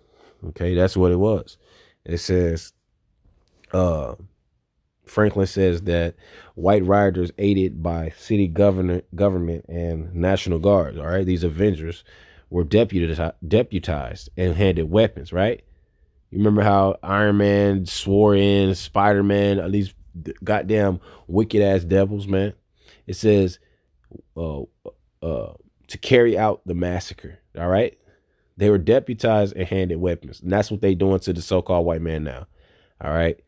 Okay. That's what it was. It says, Franklin says that white rioters aided by city government and National Guards, all right, these Avengers, were deputized and handed weapons, right? You remember how Iron Man swore in Spider-Man, these goddamn wicked ass devils, man. It says to carry out the massacre, all right? They were deputized and handed weapons, and that's what they doing to the so-called white man now, all right?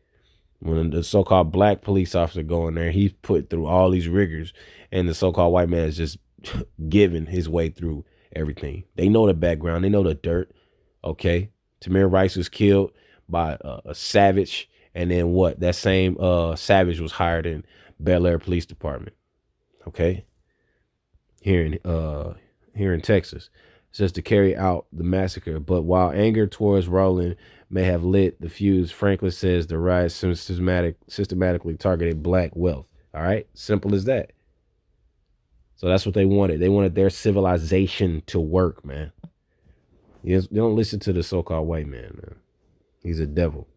When the so-called black police officer go in there, he's put through all these rigors, and the so-called white man is just giving his way through everything. They know the background. They know the dirt. Okay. Tamir Rice was killed by a savage. And then what? That same savage was hired in Bel Air Police Department. Okay. Here in Texas. It says to carry out the massacre. But while anger towards Rowland may have lit the fuse, Franklin says the riots systematically targeted black wealth. All right. Simple as that. So that's what they wanted. They wanted their civilization to work, man. You don't listen to the so-called white man. He's a devil.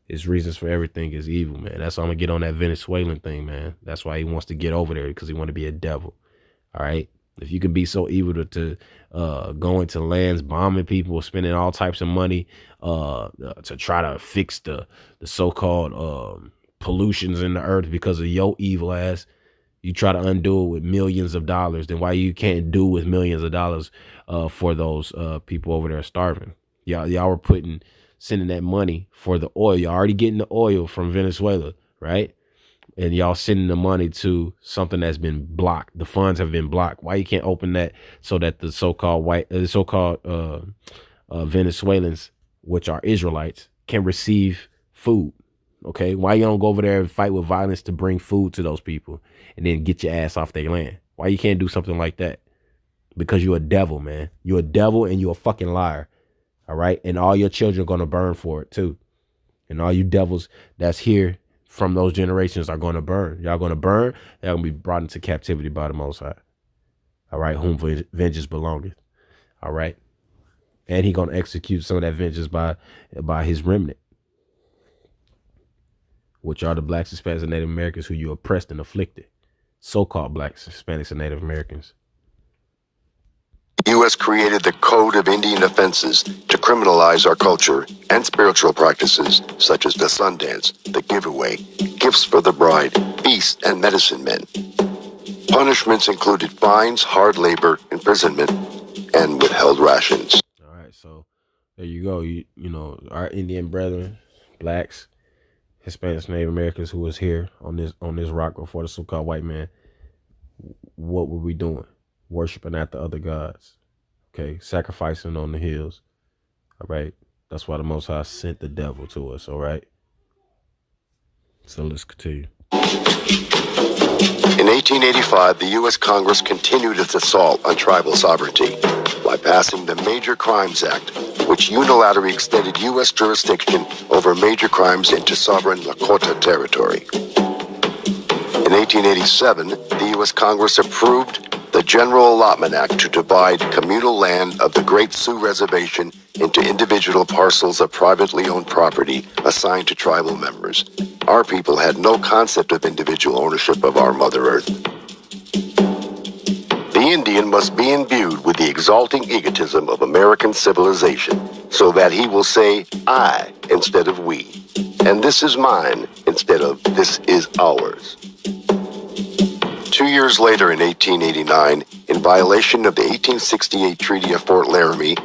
His reasons for everything is evil, man. That's why I'm going to get on that Venezuelan thing, man. That's why he wants to get over there, because he want to be a devil. All right. If you can be so evil to go into lands, bombing people, spending all types of money to try to fix the so-called pollutions in the earth because of your evil ass, you try to undo it with millions of dollars, then why you can't do with millions of dollars for those people over there starving? Y'all were sending that money for the oil. Y'all already getting the oil from Venezuela, right? And y'all sending the money to something that's been blocked. The funds have been blocked. Why you can't open that so that the so-called Venezuelans, which are Israelites, can receive food? Okay, why you don't go over there and fight with violence to bring food to those people and then get your ass off their land? Why you can't do something like that? Because you're a devil, man. You're a devil and you're a fucking liar. All right, and all your children are gonna burn for it too. And all you devils that's here from those generations are going to burn. Y'all going to burn. They're going to be brought into captivity by the Most High. All right. Whom vengeance belongeth. All right. And he going to execute some of that vengeance by his remnant, which are the blacks, Hispanics, and Native Americans who you oppressed and afflicted. So-called blacks, Hispanics, and Native Americans. U.S. U.S. created the Code of Indian Offenses to criminalize our culture and spiritual practices such as the Sundance, the giveaway, gifts for the bride, feasts, and medicine men. Punishments included fines, hard labor, imprisonment, and withheld rations. All right, so there you go. You know, our Indian brethren, blacks, Hispanics, Native Americans who was here on this rock before the so-called white man, what were we doing? Worshiping after other gods. Okay, sacrificing on the hills. All right. That's why the Most High sent the devil to us. All right. So let's continue. In 1885, the U.S. Congress continued its assault on tribal sovereignty by passing the Major Crimes Act, which unilaterally extended U.S. jurisdiction over major crimes into sovereign Lakota territory. In 1887, the U.S. Congress approved the General Allotment Act to divide communal land of the Great Sioux Reservation into individual parcels of privately owned property assigned to tribal members. Our people had no concept of individual ownership of our Mother Earth. The Indian must be imbued with the exalting egotism of American civilization so that he will say, I, instead of we, and this is mine, instead of this is ours. 2 years later, in 1889, in violation of the 1868 Treaty of Fort Laramie,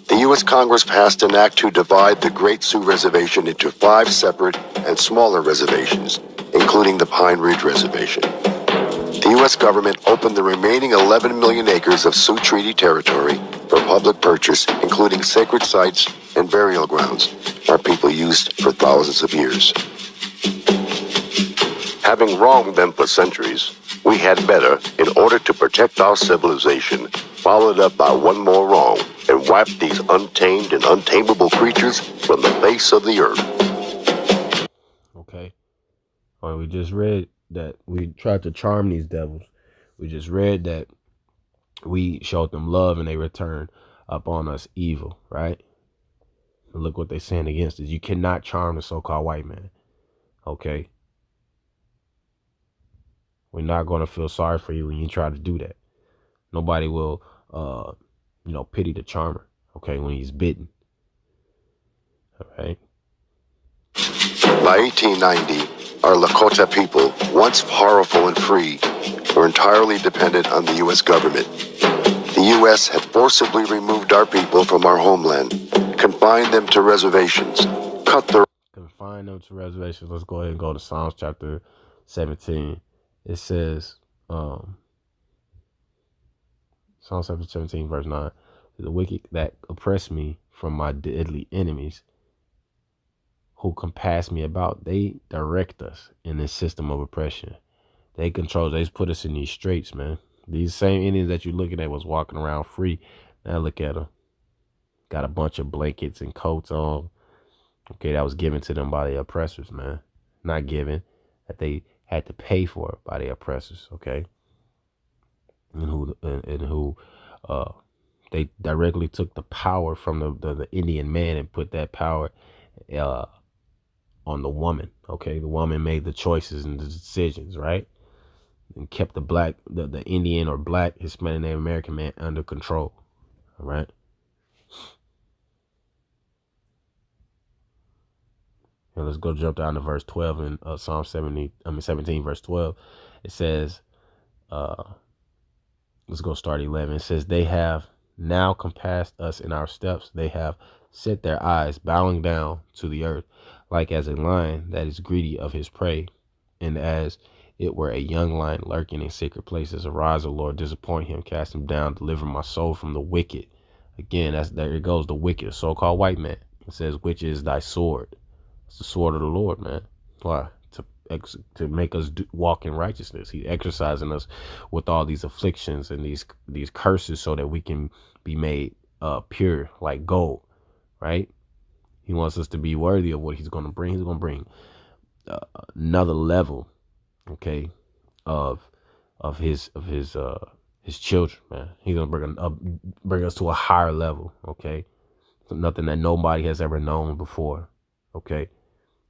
the U.S. Congress passed an act to divide the Great Sioux Reservation into 5 separate and smaller reservations, including the Pine Ridge Reservation. The U.S. government opened the remaining 11 million acres of Sioux Treaty territory for public purchase, including sacred sites and burial grounds our people used for thousands of years. Having wronged them for centuries, we had better, in order to protect our civilization, follow it up by one more wrong and wipe these untamed and untamable creatures from the face of the earth. Okay. All right, we just read that we tried to charm these devils. We just read that we showed them love and they returned upon us evil, right? And look what they're saying against us. You cannot charm the so-called white man. Okay. We're not going to feel sorry for you when you try to do that. Nobody will, pity the charmer, okay, when he's bitten. All right. By 1890, our Lakota people, once powerful and free, were entirely dependent on the U.S. government. The U.S. had forcibly removed our people from our homeland, confined them to reservations, Confine them to reservations. Let's go ahead and go to Psalms chapter 17. It says, Psalm chapter 17, verse 9, the wicked that oppress me from my deadly enemies, who compass me about, they direct us in this system of oppression. They control, they put us in these straits, man. These same Indians that you're looking at was walking around free. Now look at them. Got a bunch of blankets and coats on. Okay, that was given to them by the oppressors, man. Not given, that they had to pay for it by the oppressors, okay? And who they directly took the power from the Indian man and put that power on the woman, okay? The woman made the choices and the decisions, right? And kept the Indian or black, Hispanic, Native American man under control, all right? And let's go jump down to verse 12 in Psalm 17, verse 12. It says, let's go start 11. It says, they have now compassed us in our steps. They have set their eyes, bowing down to the earth, like as a lion that is greedy of his prey, and as it were a young lion lurking in secret places. Arise, O Lord, disappoint him, cast him down, deliver my soul from the wicked. Again, there it goes, the wicked, the so-called white man. It says, which is thy sword? It's the sword of the Lord, man. Why? To make us walk in righteousness. He's exercising us with all these afflictions and these curses so that we can be made pure like gold, right? He wants us to be worthy of what he's going to bring. He's going to bring another level, okay, of his children, man. He's going to bring us to a higher level, okay? Nothing that nobody has ever known before, okay?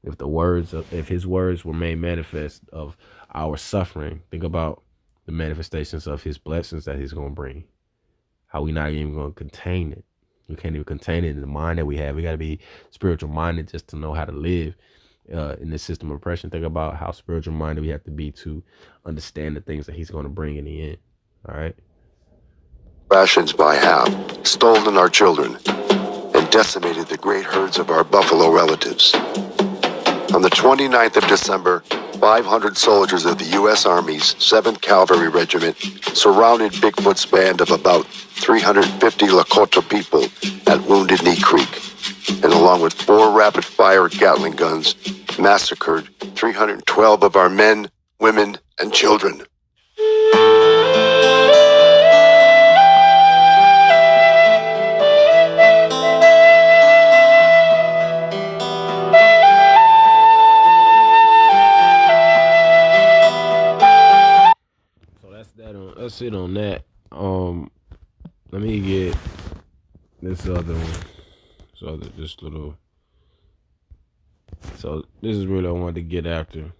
If his words were made manifest of our suffering, think about the manifestations of his blessings that he's going to bring. how we not even going to contain it. We can't even contain it in the mind that we have. We got to be spiritual minded just to know how to live in this system of oppression. Think about how spiritual minded we have to be to understand the things that he's going to bring in the end. All right. Rations by half, stolen our children, and decimated the great herds of our buffalo relatives. On the 29th of December, 500 soldiers of the U.S. Army's 7th Cavalry Regiment surrounded Bigfoot's band of about 350 Lakota people at Wounded Knee Creek, and along with 4 rapid-fire Gatling guns, massacred 312 of our men, women, and children. That's it on that. Let me get this other one. So this little. So this is really what I wanted to get after.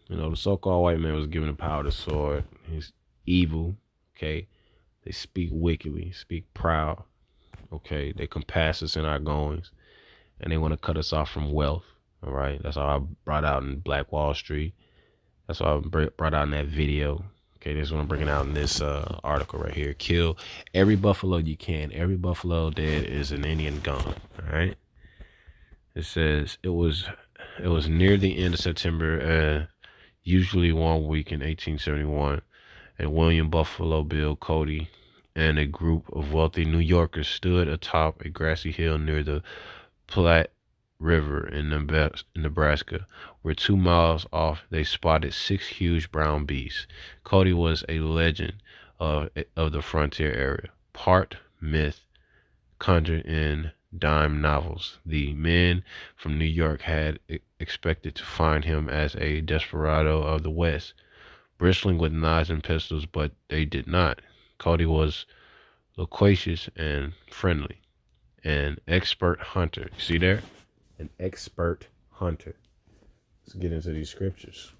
You know, the so-called white man was given the power of the sword. He's evil. Okay, they speak wickedly, speak proud. Okay, they compass us in our goings, and they want to cut us off from wealth. All right, that's how I brought out in Black Wall Street. That's what I brought out in that video. Okay, this is what I'm bringing out in this article right here. Kill every buffalo you can. Every buffalo dead is an Indian gone. All right. It says it was near the end of September, usually 1 week in 1871, and William Buffalo Bill Cody and a group of wealthy New Yorkers stood atop a grassy hill near the Platte River in Nebraska, where 2 miles off they spotted 6 huge brown beasts. Cody was a legend of the frontier area, part myth conjured in dime novels. The men from New York had expected to find him as a desperado of the West, bristling with knives and pistols, but they did not. Cody was loquacious and friendly, an expert hunter. See there? An expert hunter. Let's get into these scriptures.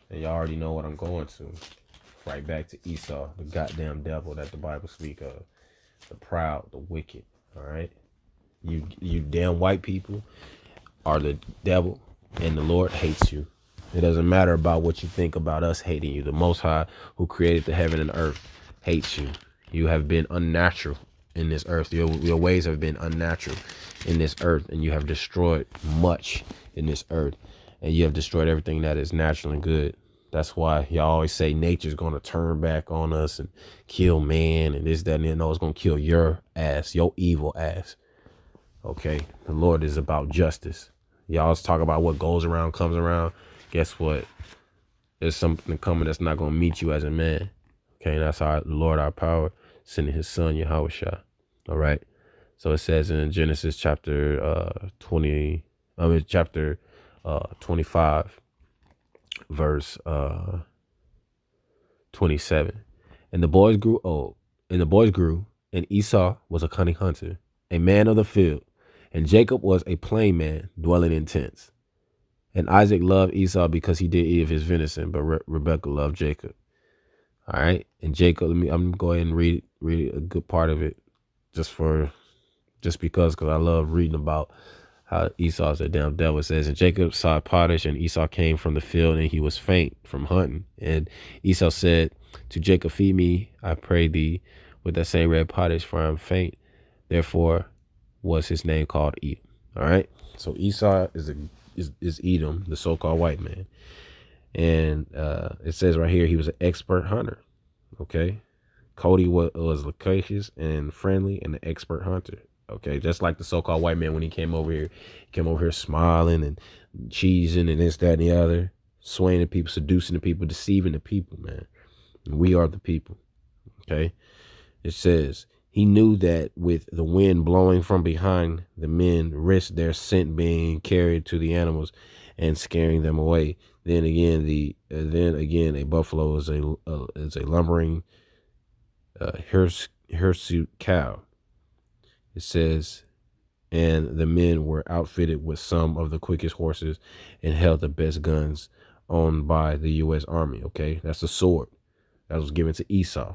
And y'all already know what I'm going to. Right back to Esau, the goddamn devil that the Bible speak of. The proud, the wicked. All right? You damn white people are the devil, and the Lord hates you. It doesn't matter about what you think about us hating you. The Most High, who created the heaven and earth, hates you. You have been unnatural in this earth. Your ways have been unnatural in this earth, and you have destroyed much in this earth, and you have destroyed everything that is natural and good. That's why y'all always say nature's going to turn back on us and kill man and this, that, and then. No, it's going to kill your ass, your evil ass. Okay? The Lord is about justice. Y'all always talk about what goes around comes around. Guess what? There's something coming that's not going to meet you as a man. Okay? That's our Lord, our power, sending his son, Yahushua. All right? So it says in Genesis chapter 25, verse 27. And the boys grew old, and Esau was a cunning hunter, a man of the field, and Jacob was a plain man, dwelling in tents. And Isaac loved Esau because he did eat of his venison, but Rebekah loved Jacob. All right, and Jacob, I'm gonna go ahead and read a good part of it, just because I love reading about how Esau's a damn devil. It says, and Jacob saw pottage, and Esau came from the field, and he was faint from hunting. And Esau said to Jacob, feed me, I pray thee, with that same red pottage, for I am faint. Therefore was his name called Edom. All right. So Esau is Edom, the so-called white man. And it says right here, he was an expert hunter. Okay. Cody was loquacious and friendly and an expert hunter. Okay, just like the so-called white man when he came over here smiling and cheesing and this, that, and the other, swaying the people, seducing the people, deceiving the people, man. And we are the people. Okay, it says he knew that with the wind blowing from behind, the men risked their scent being carried to the animals and scaring them away. Then again, a buffalo is a lumbering hirsute cow. It says, and the men were outfitted with some of the quickest horses and held the best guns owned by the U.S. Army. Okay, that's a sword. that was given to Esau.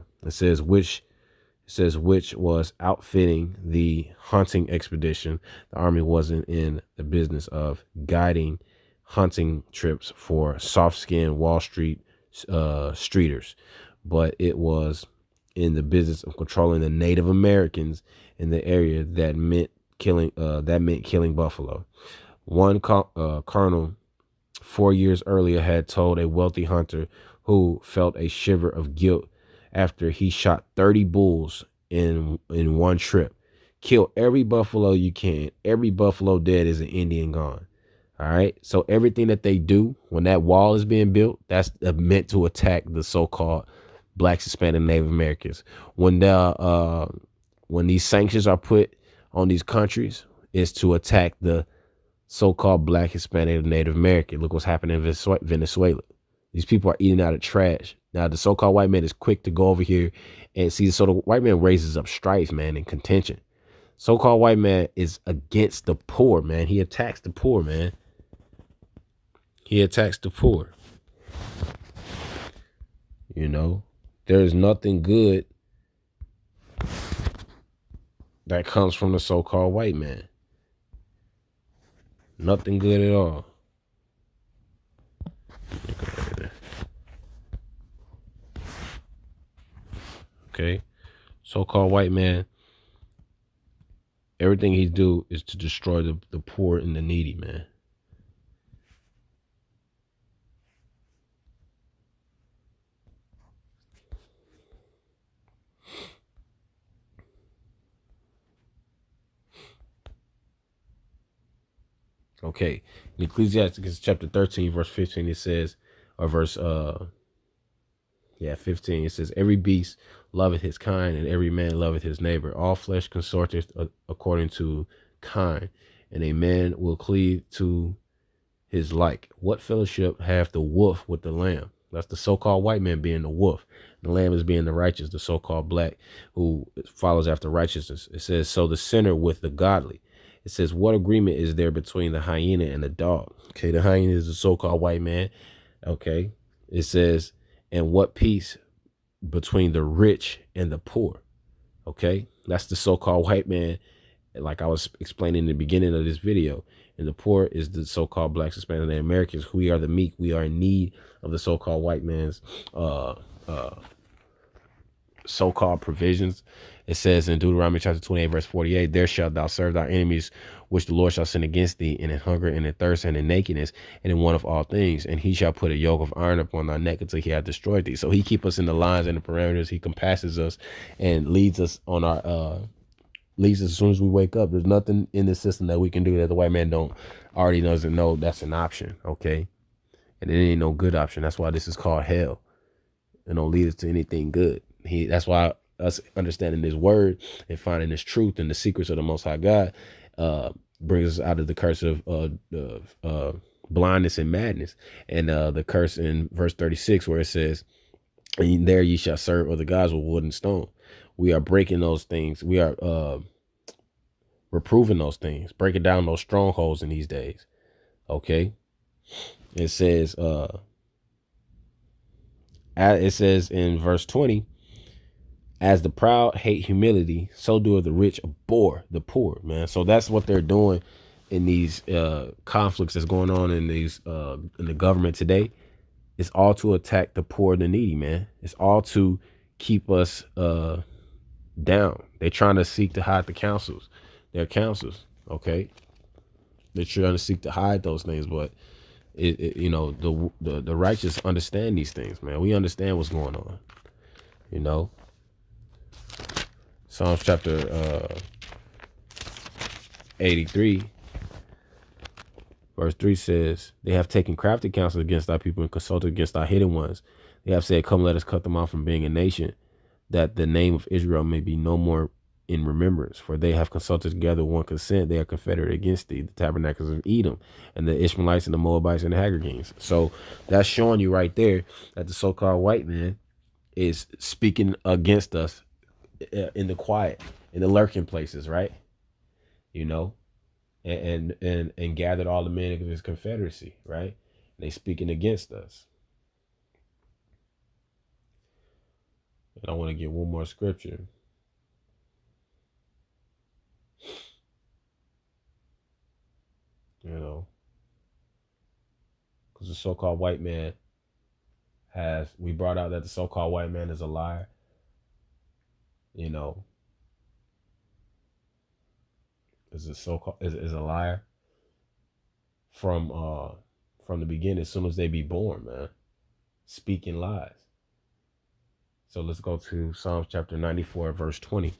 Which was outfitting the hunting expedition. The army wasn't in the business of guiding hunting trips for soft-skinned Wall Street streeters, but it was in the business of controlling the Native Americans in the area that meant killing buffalo. One colonel 4 years earlier had told a wealthy hunter who felt a shiver of guilt after he shot 30 bulls in one trip. Kill every buffalo you can. Every buffalo dead is an Indian gone. All right. So everything that they do when that wall is being built, that's meant to attack the so-called Blacks, Hispanic, Native Americans. When these sanctions are put on these countries, is to attack the so-called Black, Hispanic, and Native American. Look what's happening in Venezuela. These people are eating out of trash. Now, the so-called white man is quick to go over here and see. So the white man raises up strife, man, and contention. So-called white man is against the poor, man. He attacks the poor, man. He attacks the poor. You know, there's nothing good that comes from the so-called white man. Nothing good at all. Okay. So-called white man, everything he do is to destroy the poor and the needy, man. Okay. In Ecclesiastes chapter 13, verse 15, it says, or verse 15, it says, every beast loveth his kind, and every man loveth his neighbor. All flesh consorteth according to kind, and a man will cleave to his like. What fellowship hath the wolf with the lamb? That's the so-called white man being the wolf. The lamb is being the righteous, the so-called black who follows after righteousness. It says, so the sinner with the godly. It says, what agreement is there between the hyena and the dog? Okay, the hyena is the so-called white man. Okay, it says, and what peace between the rich and the poor? Okay, that's the so-called white man, like I was explaining in the beginning of this video. And the poor is the so-called Blacks, Hispanic, and Americans. We are the meek. We are in need of the so-called white man's so-called provisions. It says in Deuteronomy chapter 28, verse 48, there shalt thou serve thy enemies, which the Lord shall send against thee, and in hunger, and in thirst, and in nakedness, and in want of all things. And he shall put a yoke of iron upon thy neck until he hath destroyed thee. So he keep us in the lines and the parameters. He compasses us and leads us on our leads us as soon as we wake up. There's nothing in the system that we can do that the white man doesn't know that's an option. Okay. And it ain't no good option. That's why this is called hell. It don't lead us to anything good. That's why us understanding this word and finding this truth and the secrets of the Most High God brings us out of the curse of blindness and madness. And the curse in verse 36 where it says, and there ye shall serve other gods with wood and stone. We are breaking those things. We are reproving those things, breaking down those strongholds in these days. Okay. It says in verse 20, as the proud hate humility, so do the rich abhor the poor, man. So that's what they're doing in these conflicts that's going on in these in the government today. It's all to attack the poor and the needy, man. It's all to keep us down. They're trying to seek to hide their councils. Okay, they're trying to seek to hide those things, but the righteous understand these things, man. We understand what's going on. You know, Psalms chapter 83, verse 3 says, they have taken crafty counsel against thy people and consulted against thy hidden ones. They have said, come, let us cut them off from being a nation, that the name of Israel may be no more in remembrance. For they have consulted together one consent. They are confederate against thee, the tabernacles of Edom, and the Ishmaelites, and the Moabites, and the Hagrigenes. So that's showing you right there that the so-called white man is speaking against us in the quiet, in the lurking places, right? You know, and gathered all the men of his confederacy, right? They speaking against us. And I want to get one more scripture. You know, because the so-called white man we brought out that the so-called white man is a liar. You know, is a liar from the beginning. As soon as they be born, man, speaking lies. So let's go to Psalms chapter 94, verse 20.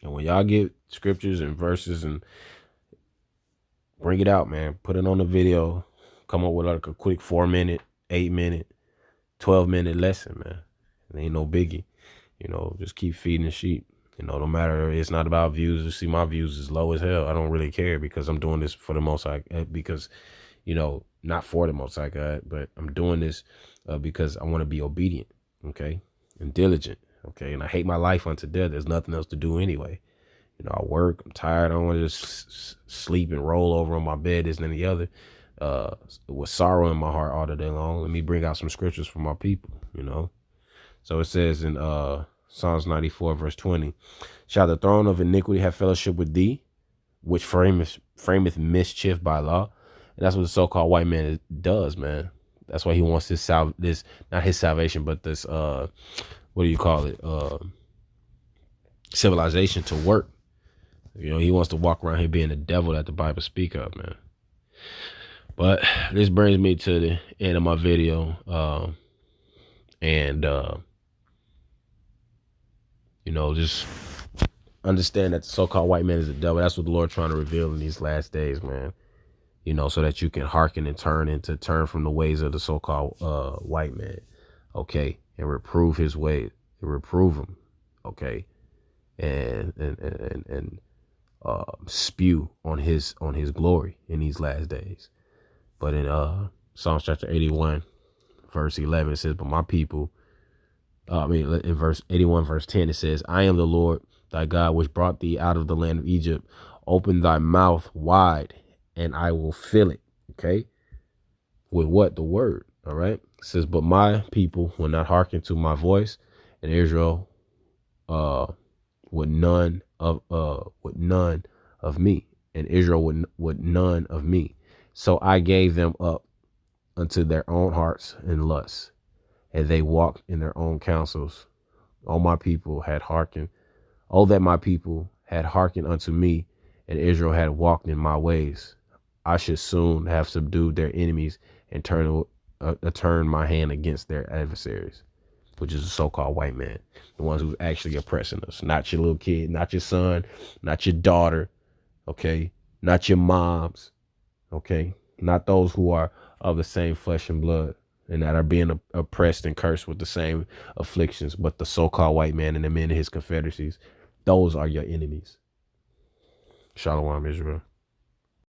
And when y'all get scriptures and verses and bring it out, man, put it on the video, come up with like a quick 4-minute, 8-minute, 12-minute lesson, man. It ain't no biggie. You know, just keep feeding the sheep. You know, no matter, it's not about views. You see, my views is low as hell. I don't really care because I'm doing this for the Most High, because, you know, not for the Most High God, but I'm doing this because I want to be obedient, okay, and diligent, okay, and I hate my life unto death. There's nothing else to do anyway. You know, I work, I'm tired. I don't want to just sleep and roll over on my bed, this and the other, with sorrow in my heart all the day long. Let me bring out some scriptures for my people, you know. So it says in Psalms 94, verse 20, shall the throne of iniquity have fellowship with thee, which frameth mischief by law? And that's what the so-called white man does, man. That's why he wants this not his salvation, but this what do you call it? Civilization to work. You know, he wants to walk around here being the devil that the Bible speak of, man. But this brings me to the end of my video. You know, just understand that the so-called white man is the devil. That's what the Lord trying to reveal in these last days, man. You know, so that you can hearken and turn from the ways of the so-called white man, okay, and reprove his ways, and reprove him, okay, and spew on his glory in these last days. But in Psalms chapter 81, verse 11, it says, "But my people." In verse 81, verse 10, it says, "I am the Lord thy God, which brought thee out of the land of Egypt. Open thy mouth wide, and I will fill it." Okay. With what? The word. All right. It says, "But my people will not hearken to my voice, and Israel would none of me, and Israel would none of me. So I gave them up unto their own hearts and lusts, and they walked in their own counsels. All my people had hearkened. Oh, that my people had hearkened unto me, and Israel had walked in my ways. I should soon have subdued their enemies and turn my hand against their adversaries," which is the so-called white man, the ones who's actually oppressing us. Not your little kid, not your son, not your daughter, okay, not your moms, okay, not those who are of the same flesh and blood and that are being oppressed and cursed with the same afflictions, but the so-called white man and the men in his confederacies. Those are your enemies. Shalom, Israel.